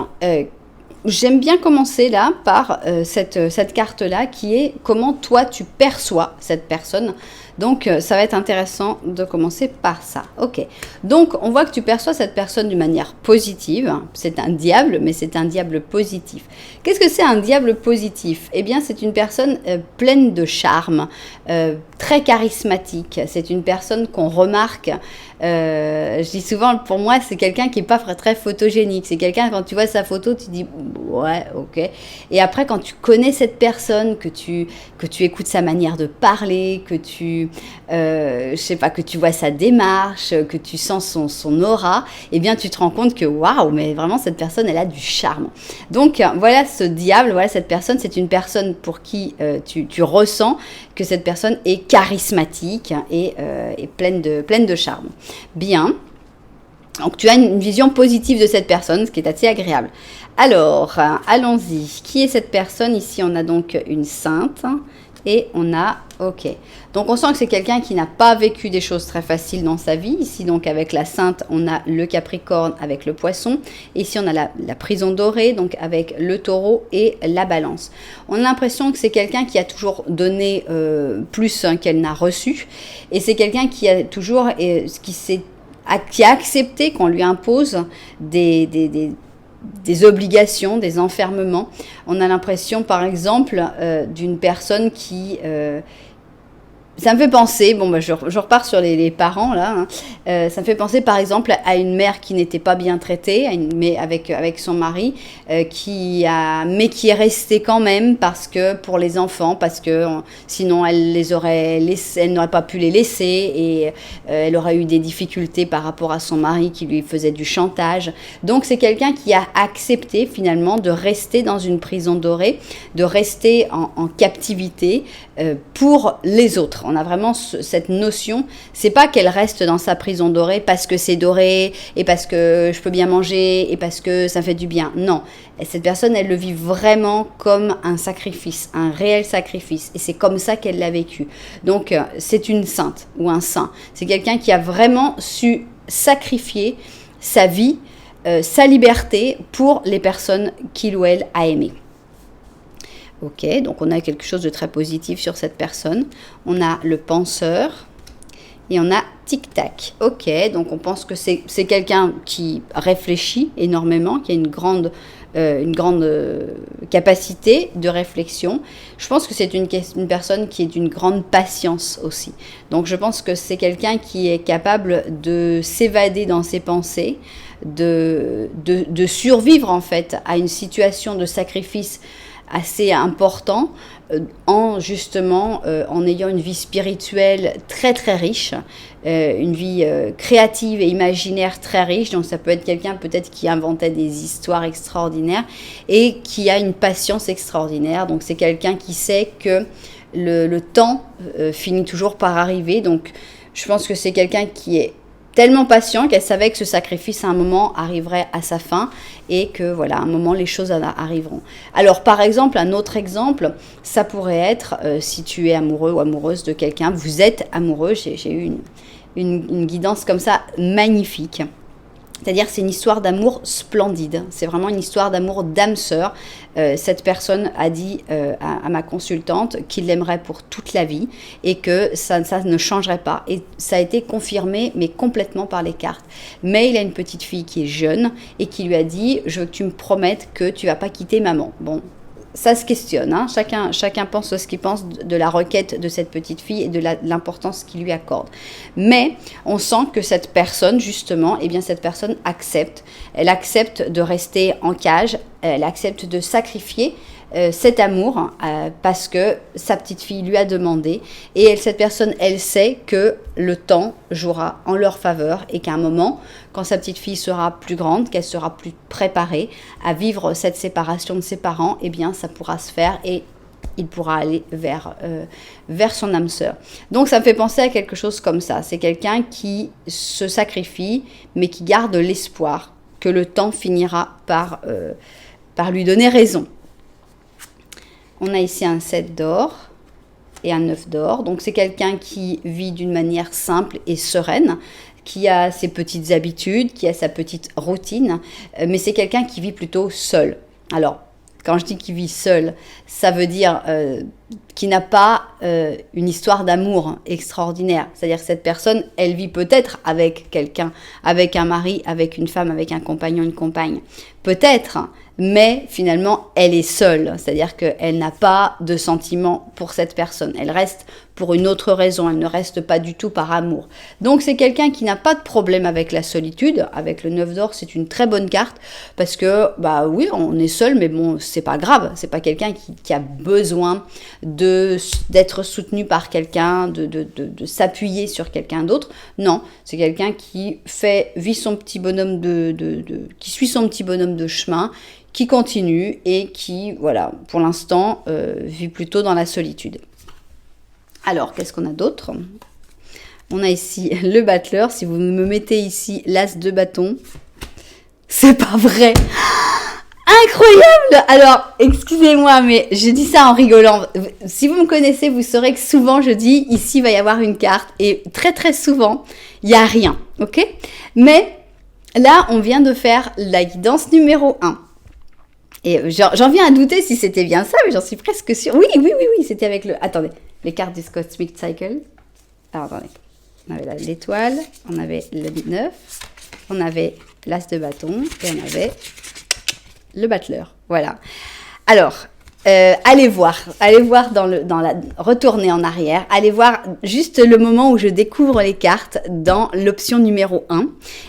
j'aime bien commencer là par cette carte-là qui est comment toi tu perçois cette personne. Donc ça va être intéressant de commencer par ça. Ok. Donc on voit que tu perçois cette personne d'une manière positive. C'est un diable, mais c'est un diable positif. Qu'est-ce que c'est un diable positif? Eh bien c'est une personne pleine de charme, très charismatique. C'est une personne qu'on remarque. Je dis souvent, pour moi, c'est quelqu'un qui n'est pas très photogénique. C'est quelqu'un, quand tu vois sa photo, tu dis, ouais, ok. Et après, quand tu connais cette personne, que tu écoutes sa manière de parler, que je sais pas, que tu vois sa démarche, que tu sens son aura, eh bien, tu te rends compte que, waouh, mais vraiment, cette personne, elle a du charme. Donc, voilà ce diable, voilà cette personne, c'est une personne pour qui tu ressens que cette personne est charismatique et pleine de charme. Bien, donc tu as une vision positive de cette personne, ce qui est assez agréable. Alors, allons-y. Qui est cette personne? Ici, on a donc une sainte et on a, ok. Donc, on sent que c'est quelqu'un qui n'a pas vécu des choses très faciles dans sa vie. Ici, donc, avec la sainte, on a le Capricorne avec le Poisson. Et ici, on a la prison dorée, donc avec le Taureau et la Balance. On a l'impression que c'est quelqu'un qui a toujours donné plus qu'elle n'a reçu. Et c'est quelqu'un qui a toujours, qui a accepté qu'on lui impose des obligations, des enfermements. On a l'impression, par exemple, d'une personne qui... ça me fait penser, je repars sur les parents là, hein. Ça me fait penser par exemple à une mère qui n'était pas bien traitée, mais avec son mari, mais qui est restée quand même parce que pour les enfants, parce que sinon elle n'aurait pas pu les laisser et elle aurait eu des difficultés par rapport à son mari qui lui faisait du chantage. Donc c'est quelqu'un qui a accepté finalement de rester dans une prison dorée, de rester en captivité pour les autres. On a vraiment cette notion, c'est pas qu'elle reste dans sa prison dorée parce que c'est doré et parce que je peux bien manger et parce que ça fait du bien. Non, cette personne, elle le vit vraiment comme un sacrifice, un réel sacrifice. Et c'est comme ça qu'elle l'a vécu. Donc, c'est une sainte ou un saint. C'est quelqu'un qui a vraiment su sacrifier sa vie, sa liberté pour les personnes qu'il ou elle a aimées. Ok, donc on a quelque chose de très positif sur cette personne. On a le penseur et on a tic-tac. Ok, donc on pense que c'est quelqu'un qui réfléchit énormément, qui a une grande une grande capacité de réflexion. Je pense que c'est une personne qui est d'une grande patience aussi. Donc je pense que c'est quelqu'un qui est capable de s'évader dans ses pensées, de survivre en fait à une situation de sacrifice assez important en justement en ayant une vie spirituelle très très riche, une vie créative et imaginaire très riche. Donc ça peut être quelqu'un peut-être qui inventait des histoires extraordinaires et qui a une patience extraordinaire. Donc c'est quelqu'un qui sait que le temps finit toujours par arriver. Donc je pense que c'est quelqu'un qui est tellement patient qu'elle savait que ce sacrifice à un moment arriverait à sa fin et que voilà, à un moment les choses arriveront. Alors par exemple, un autre exemple, ça pourrait être si tu es amoureux ou amoureuse de quelqu'un, vous êtes amoureux, j'ai eu une guidance comme ça magnifique. C'est-à-dire c'est une histoire d'amour splendide, c'est vraiment une histoire d'amour d'âme sœur. Cette personne a dit à ma consultante qu'il l'aimerait pour toute la vie et que ça ne changerait pas. Et ça a été confirmé, mais complètement par les cartes. Mais il a une petite fille qui est jeune et qui lui a dit « Je veux que tu me promettes que tu ne vas pas quitter maman ». Bon, ça se questionne, hein. Chacun pense ce qu'il pense de la requête de cette petite fille et de l'importance qu'il lui accorde. Mais on sent que cette personne, justement, eh bien cette personne accepte. Elle accepte de rester en cage, elle accepte de sacrifier cet amour parce que sa petite fille lui a demandé. Et cette personne, elle sait que le temps jouera en leur faveur et qu'à un moment, quand sa petite fille sera plus grande, qu'elle sera plus préparée à vivre cette séparation de ses parents, eh bien ça pourra se faire et il pourra aller vers son âme sœur. Donc ça me fait penser à quelque chose comme ça. C'est quelqu'un qui se sacrifie mais qui garde l'espoir que le temps finira par lui donner raison. On a ici un 7 d'or et un 9 d'or. Donc c'est quelqu'un qui vit d'une manière simple et sereine, qui a ses petites habitudes, qui a sa petite routine, mais c'est quelqu'un qui vit plutôt seul. Alors, quand je dis qu'il vit seul, ça veut dire qu'il n'a pas une histoire d'amour extraordinaire. C'est-à-dire que cette personne, elle vit peut-être avec quelqu'un, avec un mari, avec une femme, avec un compagnon, une compagne. Peut-être, mais finalement, elle est seule. C'est-à-dire qu'elle n'a pas de sentiment pour cette personne. Elle reste pour une autre raison. Elle ne reste pas du tout par amour. Donc, c'est quelqu'un qui n'a pas de problème avec la solitude. Avec le 9 d'or, c'est une très bonne carte parce que, bah oui, on est seul, mais bon, c'est pas grave. C'est pas quelqu'un qui a besoin d'être soutenu par quelqu'un, de s'appuyer sur quelqu'un d'autre. Non, c'est quelqu'un qui vit son petit bonhomme qui suit son petit bonhomme de chemin, qui continue et qui, voilà, pour l'instant, vit plutôt dans la solitude. Alors, qu'est-ce qu'on a d'autre ? On a ici le battleur. Si vous me mettez ici l'as de bâton, c'est pas vrai. Incroyable! Alors, excusez-moi, mais je dis ça en rigolant. Si vous me connaissez, vous saurez que souvent je dis ici il va y avoir une carte et très très souvent il n'y a rien, ok? Mais là, on vient de faire la guidance numéro 1. Et j'en viens à douter si c'était bien ça, mais j'en suis presque sûre. Oui, c'était avec Attendez, les cartes du Cosmic Cycle. Alors, attendez. On avait l'étoile, on avait le 9, on avait l'as de bâton et on avait le battleur. Voilà. Alors, allez voir retournez en arrière, allez voir juste le moment où je découvre les cartes dans l'option numéro 1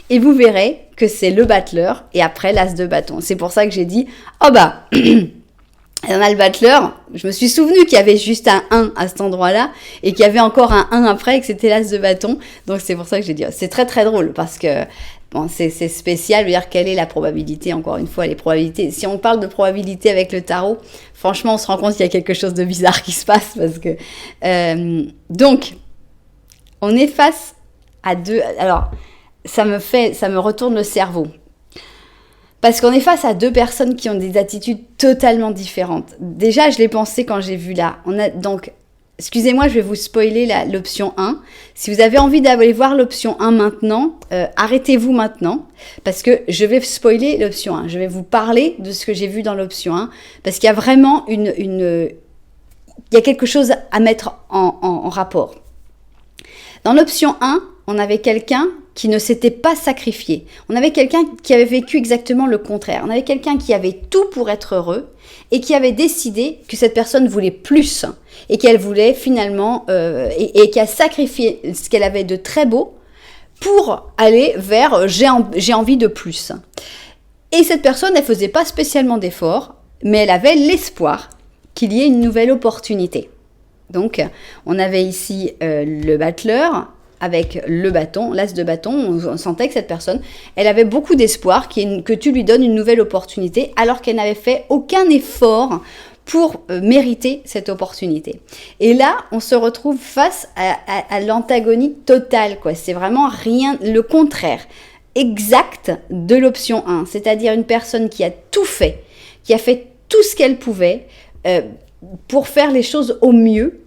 et vous verrez que c'est le battleur et après l'as de bâton. C'est pour ça que j'ai dit, oh bah, on a le battleur. Je me suis souvenu qu'il y avait juste un 1 à cet endroit-là et qu'il y avait encore un 1 après et que c'était l'as de bâton. Donc c'est pour ça que j'ai dit, c'est très très drôle parce que bon, c'est spécial, je veux dire, quelle est la probabilité, encore une fois, les probabilités. Si on parle de probabilité avec le tarot, franchement, on se rend compte qu'il y a quelque chose de bizarre qui se passe parce que... donc, on est face à deux... Alors, ça me retourne le cerveau. Parce qu'on est face à deux personnes qui ont des attitudes totalement différentes. Déjà, je l'ai pensé quand j'ai vu là. Donc, excusez-moi, je vais vous spoiler l'option 1. Si vous avez envie d'aller voir l'option 1 maintenant, arrêtez-vous maintenant. Parce que je vais spoiler l'option 1. Je vais vous parler de ce que j'ai vu dans l'option 1. Parce qu'il y a vraiment il y a quelque chose à mettre en rapport. Dans l'option 1, on avait quelqu'un qui ne s'était pas sacrifié. On avait quelqu'un qui avait vécu exactement le contraire. On avait quelqu'un qui avait tout pour être heureux et qui avait décidé que cette personne voulait plus et qu'elle voulait finalement et qui a sacrifié ce qu'elle avait de très beau pour aller vers j'ai envie de plus. Et cette personne, elle faisait pas spécialement d'efforts, mais elle avait l'espoir qu'il y ait une nouvelle opportunité. Donc, on avait ici le battleur avec le bâton, l'as de bâton. On sentait que cette personne, elle avait beaucoup d'espoir que tu lui donnes une nouvelle opportunité alors qu'elle n'avait fait aucun effort pour mériter cette opportunité. Et là, on se retrouve face à l'antagonie totale, quoi. C'est vraiment rien, le contraire exact de l'option 1, c'est-à-dire une personne qui a tout fait, qui a fait tout ce qu'elle pouvait pour faire les choses au mieux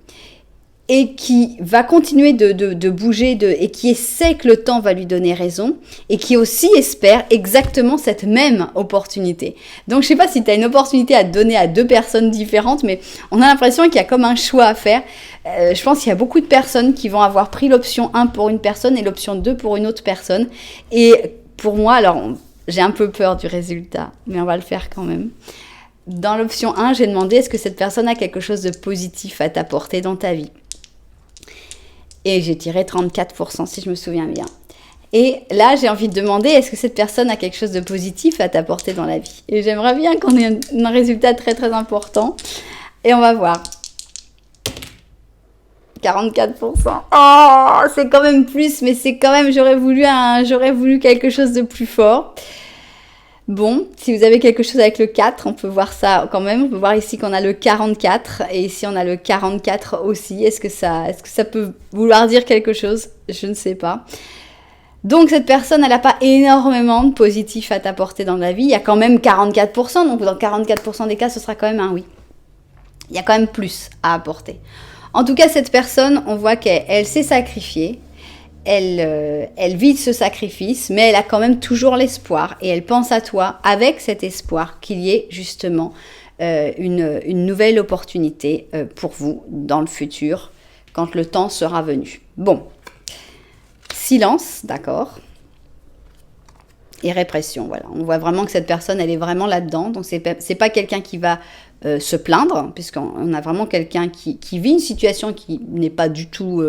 et qui va continuer de bouger et qui sait que le temps va lui donner raison et qui aussi espère exactement cette même opportunité. Donc je sais pas si tu as une opportunité à donner à deux personnes différentes, mais on a l'impression qu'il y a comme un choix à faire. Je pense qu'il y a beaucoup de personnes qui vont avoir pris l'option 1 pour une personne et l'option 2 pour une autre personne. Et pour moi, alors j'ai un peu peur du résultat, mais on va le faire quand même. Dans l'option 1, j'ai demandé est-ce que cette personne a quelque chose de positif à t'apporter dans ta vie. Et j'ai tiré 34% si je me souviens bien. Et là, j'ai envie de demander, est-ce que cette personne a quelque chose de positif à t'apporter dans la vie? Et j'aimerais bien qu'on ait un résultat très très important. Et on va voir. 44%. Oh, c'est quand même plus, mais c'est quand même, j'aurais voulu quelque chose de plus fort. Bon, si vous avez quelque chose avec le 4, on peut voir ça quand même. On peut voir ici qu'on a le 44 et ici on a le 44 aussi. Est-ce que ça peut vouloir dire quelque chose? Je ne sais pas. Donc cette personne, elle n'a pas énormément de positif à t'apporter dans la vie. Il y a quand même 44%, donc dans 44% des cas, ce sera quand même un oui. Il y a quand même plus à apporter. En tout cas, cette personne, on voit qu'elle s'est sacrifiée. Elle vit ce sacrifice, mais elle a quand même toujours l'espoir et elle pense à toi avec cet espoir qu'il y ait justement une nouvelle opportunité pour vous dans le futur quand le temps sera venu. Bon, silence, d'accord, et répression, voilà. On voit vraiment que cette personne, elle est vraiment là-dedans, donc c'est pas quelqu'un qui va se plaindre, puisqu'on a vraiment quelqu'un qui vit une situation qui n'est pas du tout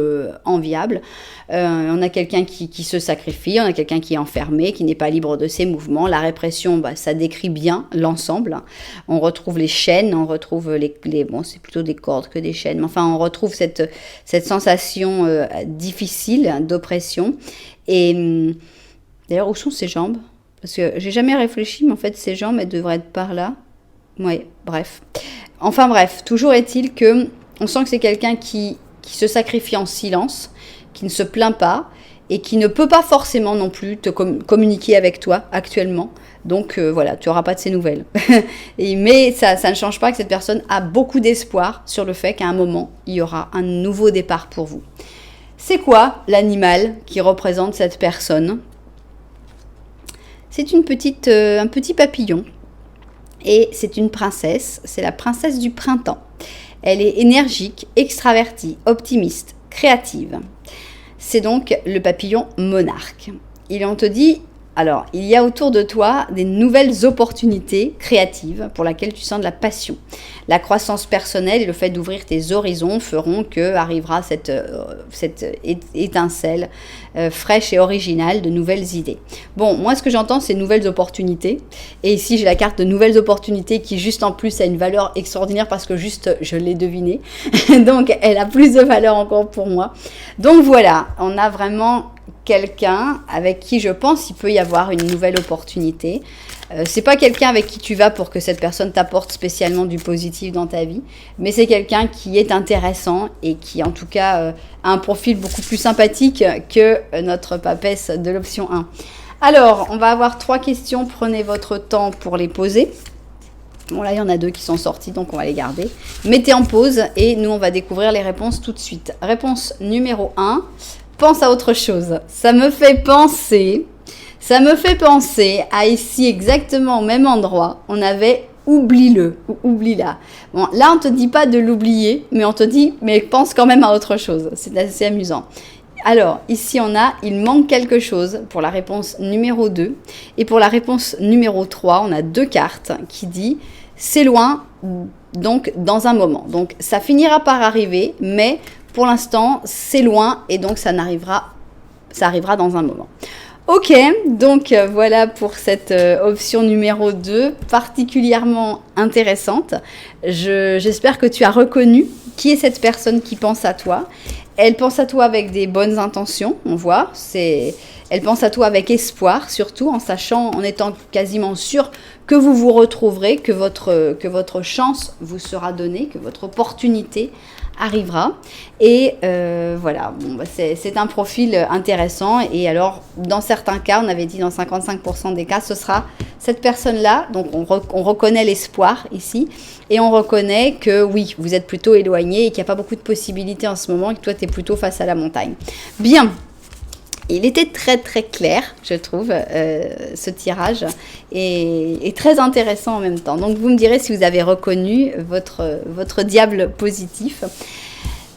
enviable. On a quelqu'un qui se sacrifie, on a quelqu'un qui est enfermé, qui n'est pas libre de ses mouvements. La répression, ça décrit bien l'ensemble. On retrouve les chaînes, on retrouve bon, c'est plutôt des cordes que des chaînes, mais enfin, on retrouve cette sensation difficile d'oppression. Et d'ailleurs, où sont ses jambes? Parce que j'ai jamais réfléchi, mais en fait, ses jambes, elles devraient être par là. Oui, bref. Enfin bref, toujours est-il que on sent que c'est quelqu'un qui se sacrifie en silence, qui ne se plaint pas et qui ne peut pas forcément non plus te communiquer avec toi actuellement. Donc voilà, tu n'auras pas de ses nouvelles. Mais ça ne change pas que cette personne a beaucoup d'espoir sur le fait qu'à un moment, il y aura un nouveau départ pour vous. C'est quoi l'animal qui représente cette personne? C'est un petit papillon. Et c'est une princesse, c'est la princesse du printemps. Elle est énergique, extravertie, optimiste, créative. C'est donc le papillon monarque. On te dit, alors, il y a autour de toi des nouvelles opportunités créatives pour lesquelles tu sens de la passion. La croissance personnelle et le fait d'ouvrir tes horizons feront que arrivera cette étincelle fraîche et originale de nouvelles idées. Bon, moi ce que j'entends c'est nouvelles opportunités. Et ici j'ai la carte de nouvelles opportunités qui juste en plus a une valeur extraordinaire parce que juste je l'ai deviné. Donc elle a plus de valeur encore pour moi. Donc voilà, on a vraiment quelqu'un avec qui je pense il peut y avoir une nouvelle opportunité. C'est pas quelqu'un avec qui tu vas pour que cette personne t'apporte spécialement du positif dans ta vie, mais c'est quelqu'un qui est intéressant et qui en tout cas a un profil beaucoup plus sympathique que notre papesse de l'option 1. Alors, on va avoir 3 questions, prenez votre temps pour les poser. Bon là, il y en a 2 qui sont sorties, donc on va les garder. Mettez en pause et nous, on va découvrir les réponses tout de suite. Réponse numéro 1, pense à autre chose. Ça me fait penser à ici exactement au même endroit, on avait oublie-le ou oublie-la. Bon, là on te dit pas de l'oublier, mais on te dit, mais pense quand même à autre chose. C'est assez amusant. Alors, ici on a « il manque quelque chose » pour la réponse numéro 2. Et pour la réponse numéro 3, on a 2 cartes qui disent « c'est loin, donc dans un moment ». Donc, ça finira par arriver, mais pour l'instant, c'est loin et donc ça arrivera dans un moment. Ok, donc voilà pour cette option numéro 2, particulièrement intéressante. J'espère que tu as reconnu qui est cette personne qui pense à toi. Elle pense à toi avec des bonnes intentions, on voit. Elle pense à toi avec espoir, surtout en sachant, en étant quasiment sûr que vous vous retrouverez, que votre chance vous sera donnée, que votre opportunité arrivera. Et voilà, bon, bah c'est un profil intéressant. Et alors, dans certains cas, on avait dit dans 55% des cas, ce sera cette personne-là. Donc, on reconnaît l'espoir ici. Et on reconnaît que oui, vous êtes plutôt éloigné et qu'il n'y a pas beaucoup de possibilités en ce moment et que toi, tu es plutôt face à la montagne. Bien. Il était très très clair, je trouve, ce tirage, et très intéressant en même temps. Donc vous me direz si vous avez reconnu votre diable positif.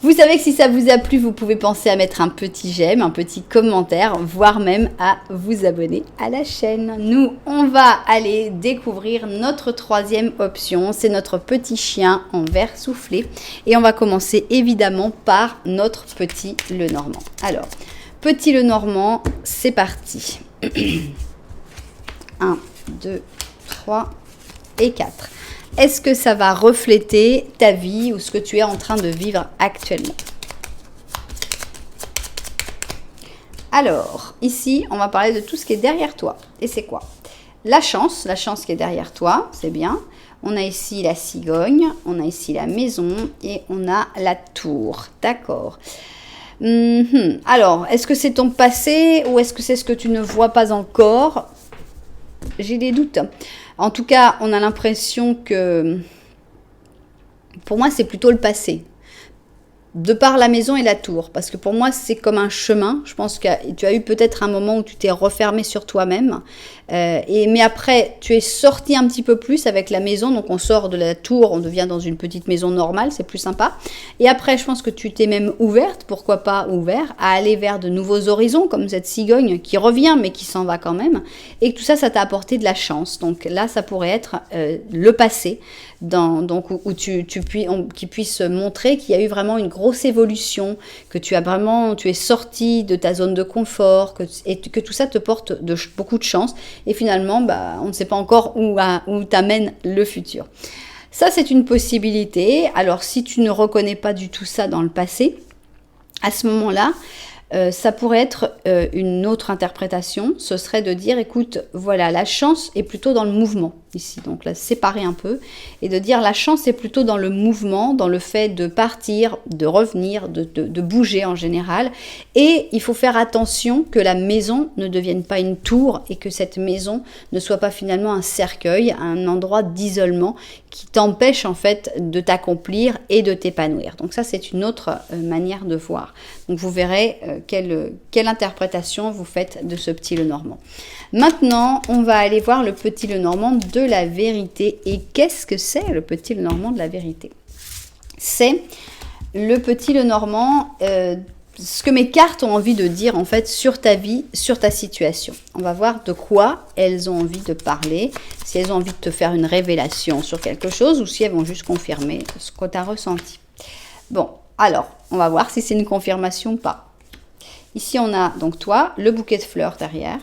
Vous savez que si ça vous a plu, vous pouvez penser à mettre un petit j'aime, un petit commentaire, voire même à vous abonner à la chaîne. Nous, on va aller découvrir notre 3e option, c'est notre petit chien en verre soufflé. Et on va commencer évidemment par notre petit Lenormand. Alors, petit Lenormand, c'est parti. 1, 2, 3 et 4. Est-ce que ça va refléter ta vie ou ce que tu es en train de vivre actuellement? Alors, ici, on va parler de tout ce qui est derrière toi. Et c'est quoi? La chance qui est derrière toi, c'est bien. On a ici la cigogne, on a ici la maison et on a la tour. D'accord. Alors, est-ce que c'est ton passé ou est-ce que c'est ce que tu ne vois pas encore? J'ai des doutes. En tout cas, on a l'impression que, pour moi, c'est plutôt le passé. De par la maison et la tour. Parce que pour moi, c'est comme un chemin. Je pense que tu as eu peut-être un moment où tu t'es refermé sur toi-même. Mais après, tu es sorti un petit peu plus avec la maison. Donc, on sort de la tour, on devient dans une petite maison normale. C'est plus sympa. Et après, je pense que tu t'es même ouverte, pourquoi pas ouvert, à aller vers de nouveaux horizons, comme cette cigogne qui revient, mais qui s'en va quand même. Et que tout ça, ça t'a apporté de la chance. Donc là, ça pourrait être le passé. Donc où qui puisse montrer qu'il y a eu vraiment une grosse évolution, que tu es sorti de ta zone de confort, et que tout ça te porte beaucoup de chance. Et finalement, bah, on ne sait pas encore où t'amène le futur. Ça, c'est une possibilité. Alors, si tu ne reconnais pas du tout ça dans le passé, à ce moment-là, ça pourrait être une autre interprétation. Ce serait de dire, écoute, voilà, la chance est plutôt dans le mouvement ici. Donc là, séparer un peu et de dire la chance est plutôt dans le mouvement, dans le fait de partir, de revenir, de bouger en général. Et il faut faire attention que la maison ne devienne pas une tour et que cette maison ne soit pas finalement un cercueil, un endroit d'isolement qui t'empêche en fait de t'accomplir et de t'épanouir. Donc ça, c'est une autre manière de voir. Donc vous verrez quelle interprétation vous faites de ce petit Lenormand. Maintenant, on va aller voir le petit Lenormand de la vérité. Et qu'est-ce que c'est le petit Lenormand de la vérité? C'est le petit Lenormand, ce que mes cartes ont envie de dire en fait sur ta vie, sur ta situation. On va voir de quoi elles ont envie de parler, si elles ont envie de te faire une révélation sur quelque chose ou si elles vont juste confirmer ce que tu as ressenti. Bon, alors, on va voir si c'est une confirmation ou pas. Ici, on a donc toi, le bouquet de fleurs derrière.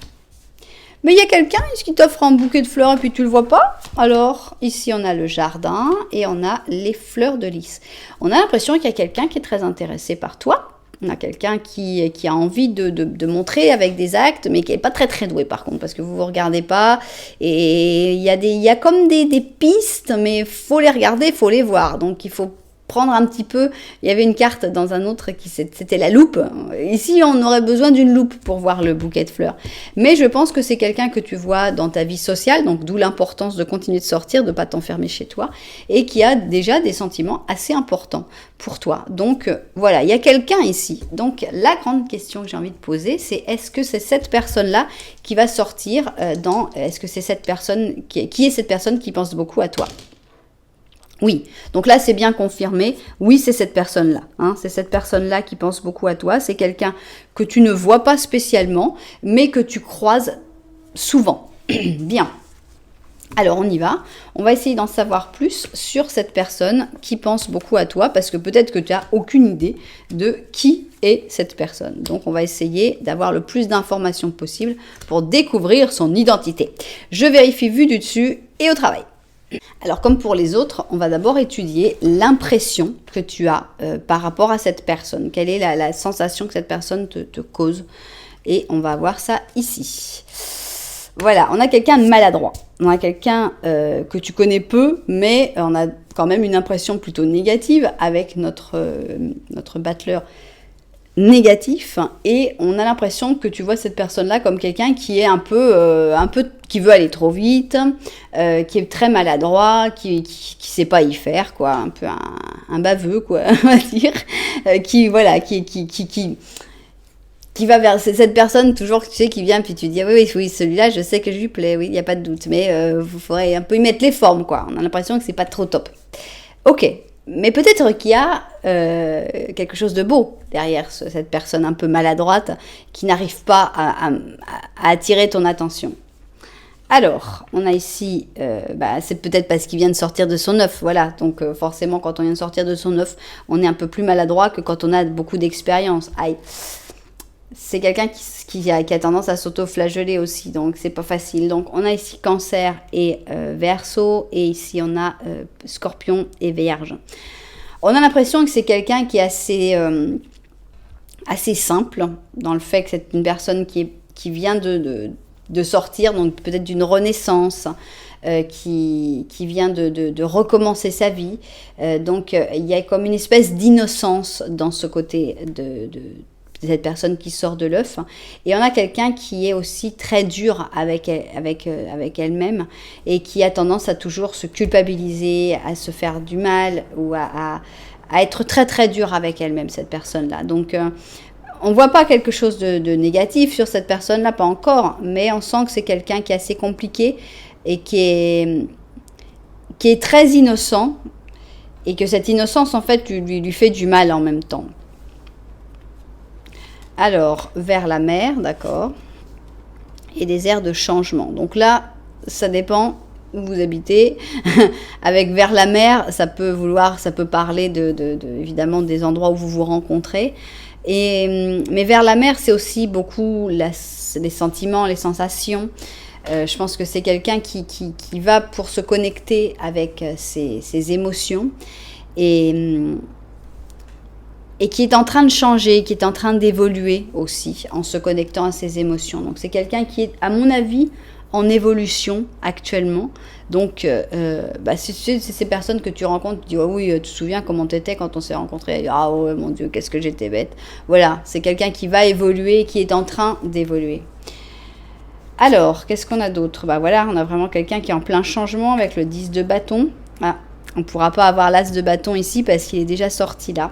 Mais il y a quelqu'un qui t'offre un bouquet de fleurs et puis tu le vois pas. Alors, ici, on a le jardin et on a les fleurs de lys. On a l'impression qu'il y a quelqu'un qui est très intéressé par toi. On a quelqu'un qui a envie de montrer avec des actes, mais qui n'est pas très très doué par contre, parce que vous ne vous regardez pas. Et il y a comme des pistes, mais il faut les regarder, il faut les voir. Donc, il faut prendre un petit peu, il y avait une carte dans un autre c'était la loupe. Ici, on aurait besoin d'une loupe pour voir le bouquet de fleurs. Mais je pense que c'est quelqu'un que tu vois dans ta vie sociale, donc d'où l'importance de continuer de sortir, de ne pas t'enfermer chez toi, et qui a déjà des sentiments assez importants pour toi. Donc voilà, il y a quelqu'un ici. Donc la grande question que j'ai envie de poser, c'est est-ce que c'est cette personne-là qui va sortir est-ce que c'est cette personne, qui est cette personne qui pense beaucoup à toi? Oui, donc là c'est bien confirmé, oui c'est cette personne-là, hein. C'est cette personne-là qui pense beaucoup à toi, c'est quelqu'un que tu ne vois pas spécialement, mais que tu croises souvent. Bien, alors on y va, on va essayer d'en savoir plus sur cette personne qui pense beaucoup à toi, parce que peut-être que tu n'as aucune idée de qui est cette personne. Donc on va essayer d'avoir le plus d'informations possible pour découvrir son identité. Je vérifie vue du dessus et au travail. Alors comme pour les autres, on va d'abord étudier l'impression que tu as par rapport à cette personne. Quelle est la sensation que cette personne te cause? Et on va voir ça ici. Voilà, on a quelqu'un de maladroit. On a quelqu'un que tu connais peu, mais on a quand même une impression plutôt négative avec notre battleur négatif, et on a l'impression que tu vois cette personne-là comme quelqu'un qui est un peu qui veut aller trop vite, qui est très maladroit, qui sait pas y faire, quoi, un peu un baveux, quoi, on va dire, qui va vers cette personne toujours, tu sais, qui vient, puis tu dis oui, celui-là, je sais que je lui plais, oui, il y a pas de doute, mais vous faudrait un peu y mettre les formes, quoi. On a l'impression que c'est pas trop top. Ok. Mais peut-être qu'il y a quelque chose de beau derrière cette personne un peu maladroite qui n'arrive pas à attirer ton attention. Alors, on a ici, c'est peut-être parce qu'il vient de sortir de son œuf, voilà. Donc forcément, quand on vient de sortir de son œuf, on est un peu plus maladroit que quand on a beaucoup d'expérience. Aïe. C'est quelqu'un qui a tendance à s'auto-flageller aussi, donc c'est pas facile. Donc on a ici Cancer et Verseau, et ici on a Scorpion et Vierge. On a l'impression que c'est quelqu'un qui est assez simple, dans le fait que c'est une personne qui vient de sortir, donc peut-être d'une renaissance, qui vient de recommencer sa vie. Donc il y a comme une espèce d'innocence dans ce côté de cette personne qui sort de l'œuf. Et on a quelqu'un qui est aussi très dur avec elle-même, et qui a tendance à toujours se culpabiliser, à se faire du mal, ou à être très très dur avec elle-même, cette personne-là. Donc on ne voit pas quelque chose de négatif sur cette personne-là, pas encore, mais on sent que c'est quelqu'un qui est assez compliqué et qui est très innocent, et que cette innocence en fait lui fait du mal en même temps. Alors, vers la mer, d'accord, et des airs de changement. Donc là, ça dépend où vous habitez. Avec vers la mer, ça peut parler évidemment des endroits où vous vous rencontrez. Mais vers la mer, c'est aussi beaucoup les sentiments, les sensations. Je pense que c'est quelqu'un qui va pour se connecter avec ses émotions. Et qui est en train de changer, qui est en train d'évoluer aussi, en se connectant à ses émotions. Donc c'est quelqu'un qui est, à mon avis, en évolution actuellement. Donc c'est ces personnes que tu rencontres, tu dis oui, tu te souviens comment t'étais quand on s'est rencontrés? Ah ouais, mon Dieu, qu'est-ce que j'étais bête. Voilà, c'est quelqu'un qui va évoluer, qui est en train d'évoluer. Alors, qu'est-ce qu'on a d'autre? Voilà, on a vraiment quelqu'un qui est en plein changement avec le 10 de bâton. Ah, on ne pourra pas avoir l'as de bâton ici parce qu'il est déjà sorti là.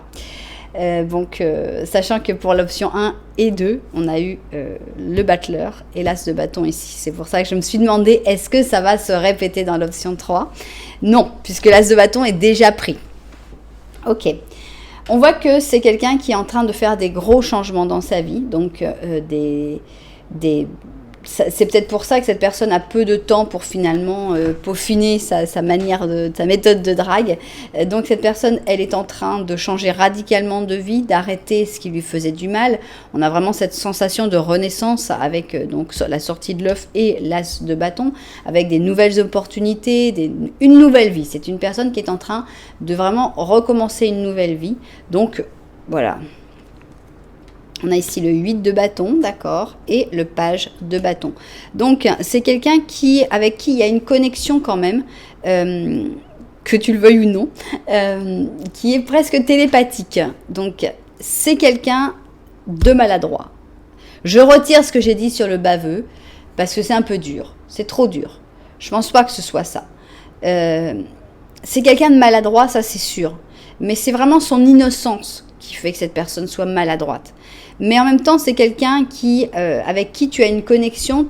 Sachant que pour l'option 1 et 2, on a eu le battleur et l'as de bâton ici. C'est pour ça que je me suis demandé, est-ce que ça va se répéter dans l'option 3? Non, puisque l'as de bâton est déjà pris. Ok. On voit que c'est quelqu'un qui est en train de faire des gros changements dans sa vie. Donc, c'est peut-être pour ça que cette personne a peu de temps pour finalement peaufiner sa méthode de drague. Donc cette personne, elle est en train de changer radicalement de vie, d'arrêter ce qui lui faisait du mal. On a vraiment cette sensation de renaissance avec donc la sortie de l'œuf et l'as de bâton, avec des nouvelles opportunités, une nouvelle vie. C'est une personne qui est en train de vraiment recommencer une nouvelle vie. Donc voilà. On a ici le 8 de bâton, d'accord, et le page de bâton. Donc, c'est quelqu'un avec qui il y a une connexion quand même, que tu le veuilles ou non, qui est presque télépathique. Donc, c'est quelqu'un de maladroit. Je retire ce que j'ai dit sur le baveux, parce que c'est un peu dur, c'est trop dur. Je pense pas que ce soit ça. C'est quelqu'un de maladroit, ça c'est sûr. Mais c'est vraiment son innocence qui fait que cette personne soit maladroite. Mais en même temps, c'est quelqu'un avec qui tu as une connexion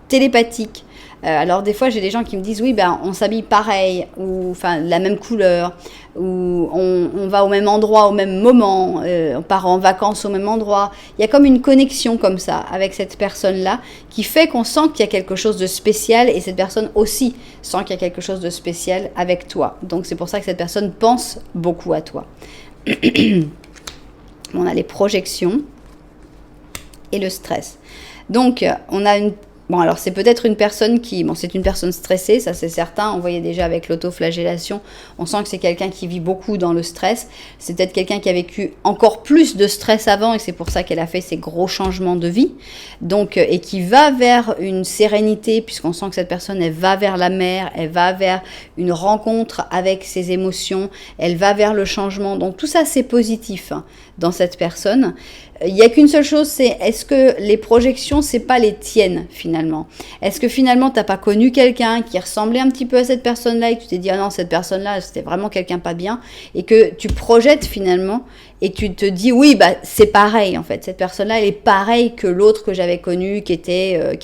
télépathique, Alors des fois j'ai des gens qui me disent oui ben on s'habille pareil ou enfin la même couleur ou on va au même endroit au même moment, on part en vacances au même endroit. Il y a comme une connexion comme ça avec cette personne-là qui fait qu'on sent qu'il y a quelque chose de spécial et cette personne aussi sent qu'il y a quelque chose de spécial avec toi. Donc c'est pour ça que cette personne pense beaucoup à toi. On a les projections et le stress. Donc on a une... Bon, alors c'est peut-être une personne qui... Bon, c'est une personne stressée, ça c'est certain. On voyait déjà avec l'autoflagellation, on sent que c'est quelqu'un qui vit beaucoup dans le stress. C'est peut-être quelqu'un qui a vécu encore plus de stress avant et c'est pour ça qu'elle a fait ces gros changements de vie. Donc, et qui va vers une sérénité, puisqu'on sent que cette personne, elle va vers la mer, elle va vers une rencontre avec ses émotions, elle va vers le changement. Donc tout ça, c'est positif hein, dans cette personne. Il n'y a qu'une seule chose, c'est est-ce que les projections, c'est pas les tiennes finalement? Est-ce que finalement, tu n'as pas connu quelqu'un qui ressemblait un petit peu à cette personne-là et que tu t'es dit, ah non, cette personne-là, c'était vraiment quelqu'un pas bien et que tu projettes finalement et tu te dis, oui, bah c'est pareil en fait. Cette personne-là, elle est pareille que l'autre que j'avais connu, qui était,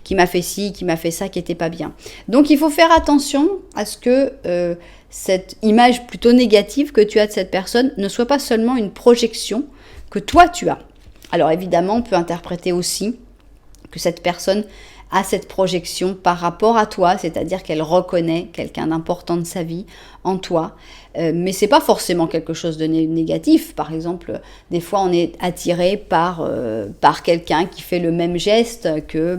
qui m'a fait ci, qui m'a fait ça, qui était pas bien. Donc, il faut faire attention à ce que cette image plutôt négative que tu as de cette personne ne soit pas seulement une projection que toi tu as. Alors évidemment, on peut interpréter aussi que cette personne a cette projection par rapport à toi, c'est-à-dire qu'elle reconnaît quelqu'un d'important de sa vie en toi, mais c'est pas forcément quelque chose de négatif. Par exemple, des fois on est attiré par quelqu'un qui fait le même geste que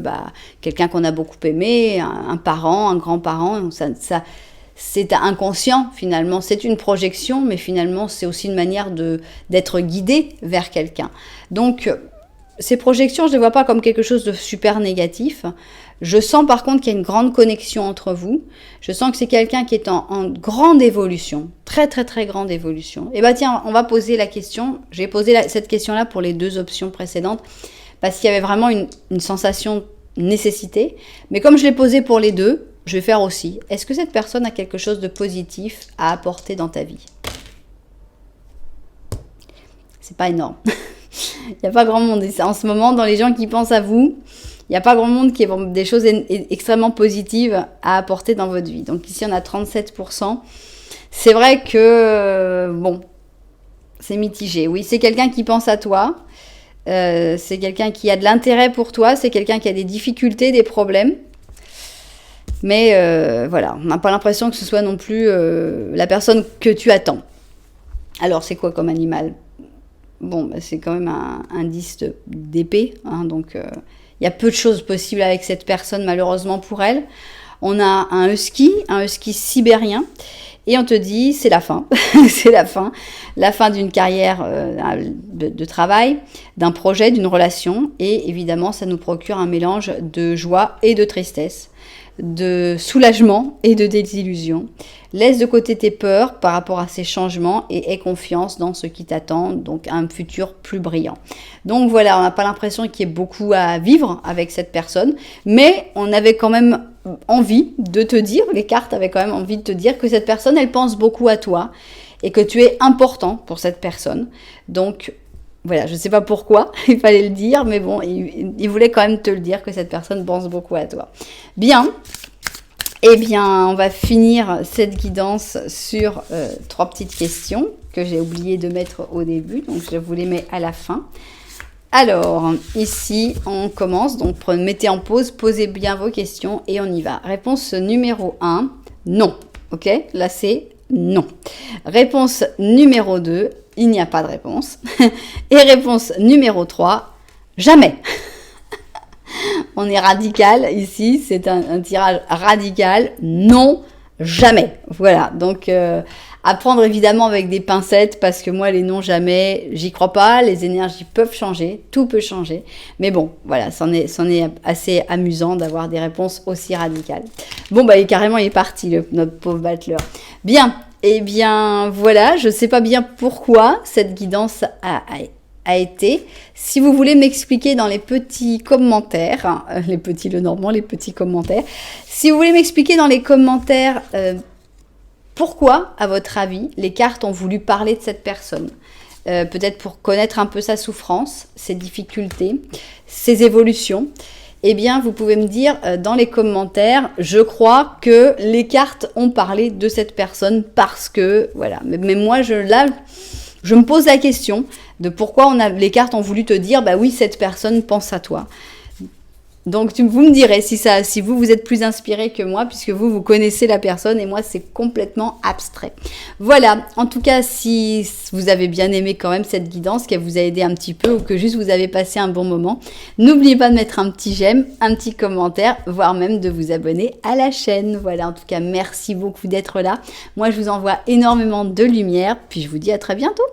quelqu'un qu'on a beaucoup aimé, un parent, un grand-parent, ça c'est inconscient finalement, c'est une projection, mais finalement c'est aussi une manière d'être guidé vers quelqu'un. Donc ces projections, je ne les vois pas comme quelque chose de super négatif. Je sens par contre qu'il y a une grande connexion entre vous. Je sens que c'est quelqu'un qui est en grande évolution, très très très grande évolution. Et tiens, on va poser la question, j'ai posé cette question-là pour les deux options précédentes, parce qu'il y avait vraiment une sensation nécessité, mais comme je l'ai posée pour les deux, je vais faire aussi. Est-ce que cette personne a quelque chose de positif à apporter dans ta vie? C'est pas énorme. Il n'y a pas grand monde. En ce moment, dans les gens qui pensent à vous, il n'y a pas grand monde qui ait des choses extrêmement positives à apporter dans votre vie. Donc ici, on a 37%. C'est vrai que, c'est mitigé. Oui, c'est quelqu'un qui pense à toi. C'est quelqu'un qui a de l'intérêt pour toi. C'est quelqu'un qui a des difficultés, des problèmes. Mais voilà, on n'a pas l'impression que ce soit non plus la personne que tu attends. Alors, c'est quoi comme animal? Bon, c'est quand même un indice d'épée, hein, donc il y a peu de choses possibles avec cette personne, malheureusement pour elle. On a un husky sibérien, et on te dit, c'est la fin, c'est la fin d'une carrière de travail, d'un projet, d'une relation, et évidemment, ça nous procure un mélange de joie et de tristesse, de soulagement et de désillusion. Laisse de côté tes peurs par rapport à ces changements et aie confiance dans ce qui t'attend, donc un futur plus brillant. Donc voilà, on n'a pas l'impression qu'il y ait beaucoup à vivre avec cette personne, mais on avait quand même envie de te dire, les cartes avaient quand même envie de te dire que cette personne, elle pense beaucoup à toi et que tu es important pour cette personne. Donc voilà, je ne sais pas pourquoi il fallait le dire, mais bon, il voulait quand même te le dire que cette personne pense beaucoup à toi. Bien, eh bien, on va finir cette guidance sur 3 petites questions que j'ai oublié de mettre au début, donc je vous les mets à la fin. Alors, ici, on commence, donc mettez en pause, posez bien vos questions et on y va. Réponse numéro 1, non. Ok, là c'est non. Réponse numéro 2, il n'y a pas de réponse. Et réponse numéro 3, jamais. On est radical ici, c'est un tirage radical, non, jamais. Voilà, donc à prendre évidemment avec des pincettes parce que moi les non jamais, j'y crois pas, les énergies peuvent changer, tout peut changer. Mais bon, voilà, c'en est assez amusant d'avoir des réponses aussi radicales. Bon, carrément il est parti notre pauvre battleur. Bien. Eh bien, voilà, je ne sais pas bien pourquoi cette guidance a été. Si vous voulez m'expliquer dans les petits commentaires, les petits commentaires, si vous voulez m'expliquer dans les commentaires pourquoi, à votre avis, les cartes ont voulu parler de cette personne. Peut-être pour connaître un peu sa souffrance, ses difficultés, ses évolutions. eh bien, vous pouvez me dire dans les commentaires, je crois que les cartes ont parlé de cette personne parce que, voilà. Mais moi, je me pose la question de pourquoi les cartes ont voulu te dire, bah oui, cette personne pense à toi. Donc, vous me direz si vous êtes plus inspiré que moi, puisque vous connaissez la personne et moi, c'est complètement abstrait. Voilà. En tout cas, si vous avez bien aimé quand même cette guidance, qu'elle vous a aidé un petit peu ou que juste vous avez passé un bon moment, n'oubliez pas de mettre un petit j'aime, un petit commentaire, voire même de vous abonner à la chaîne. Voilà. En tout cas, merci beaucoup d'être là. Moi, je vous envoie énormément de lumière, puis je vous dis à très bientôt.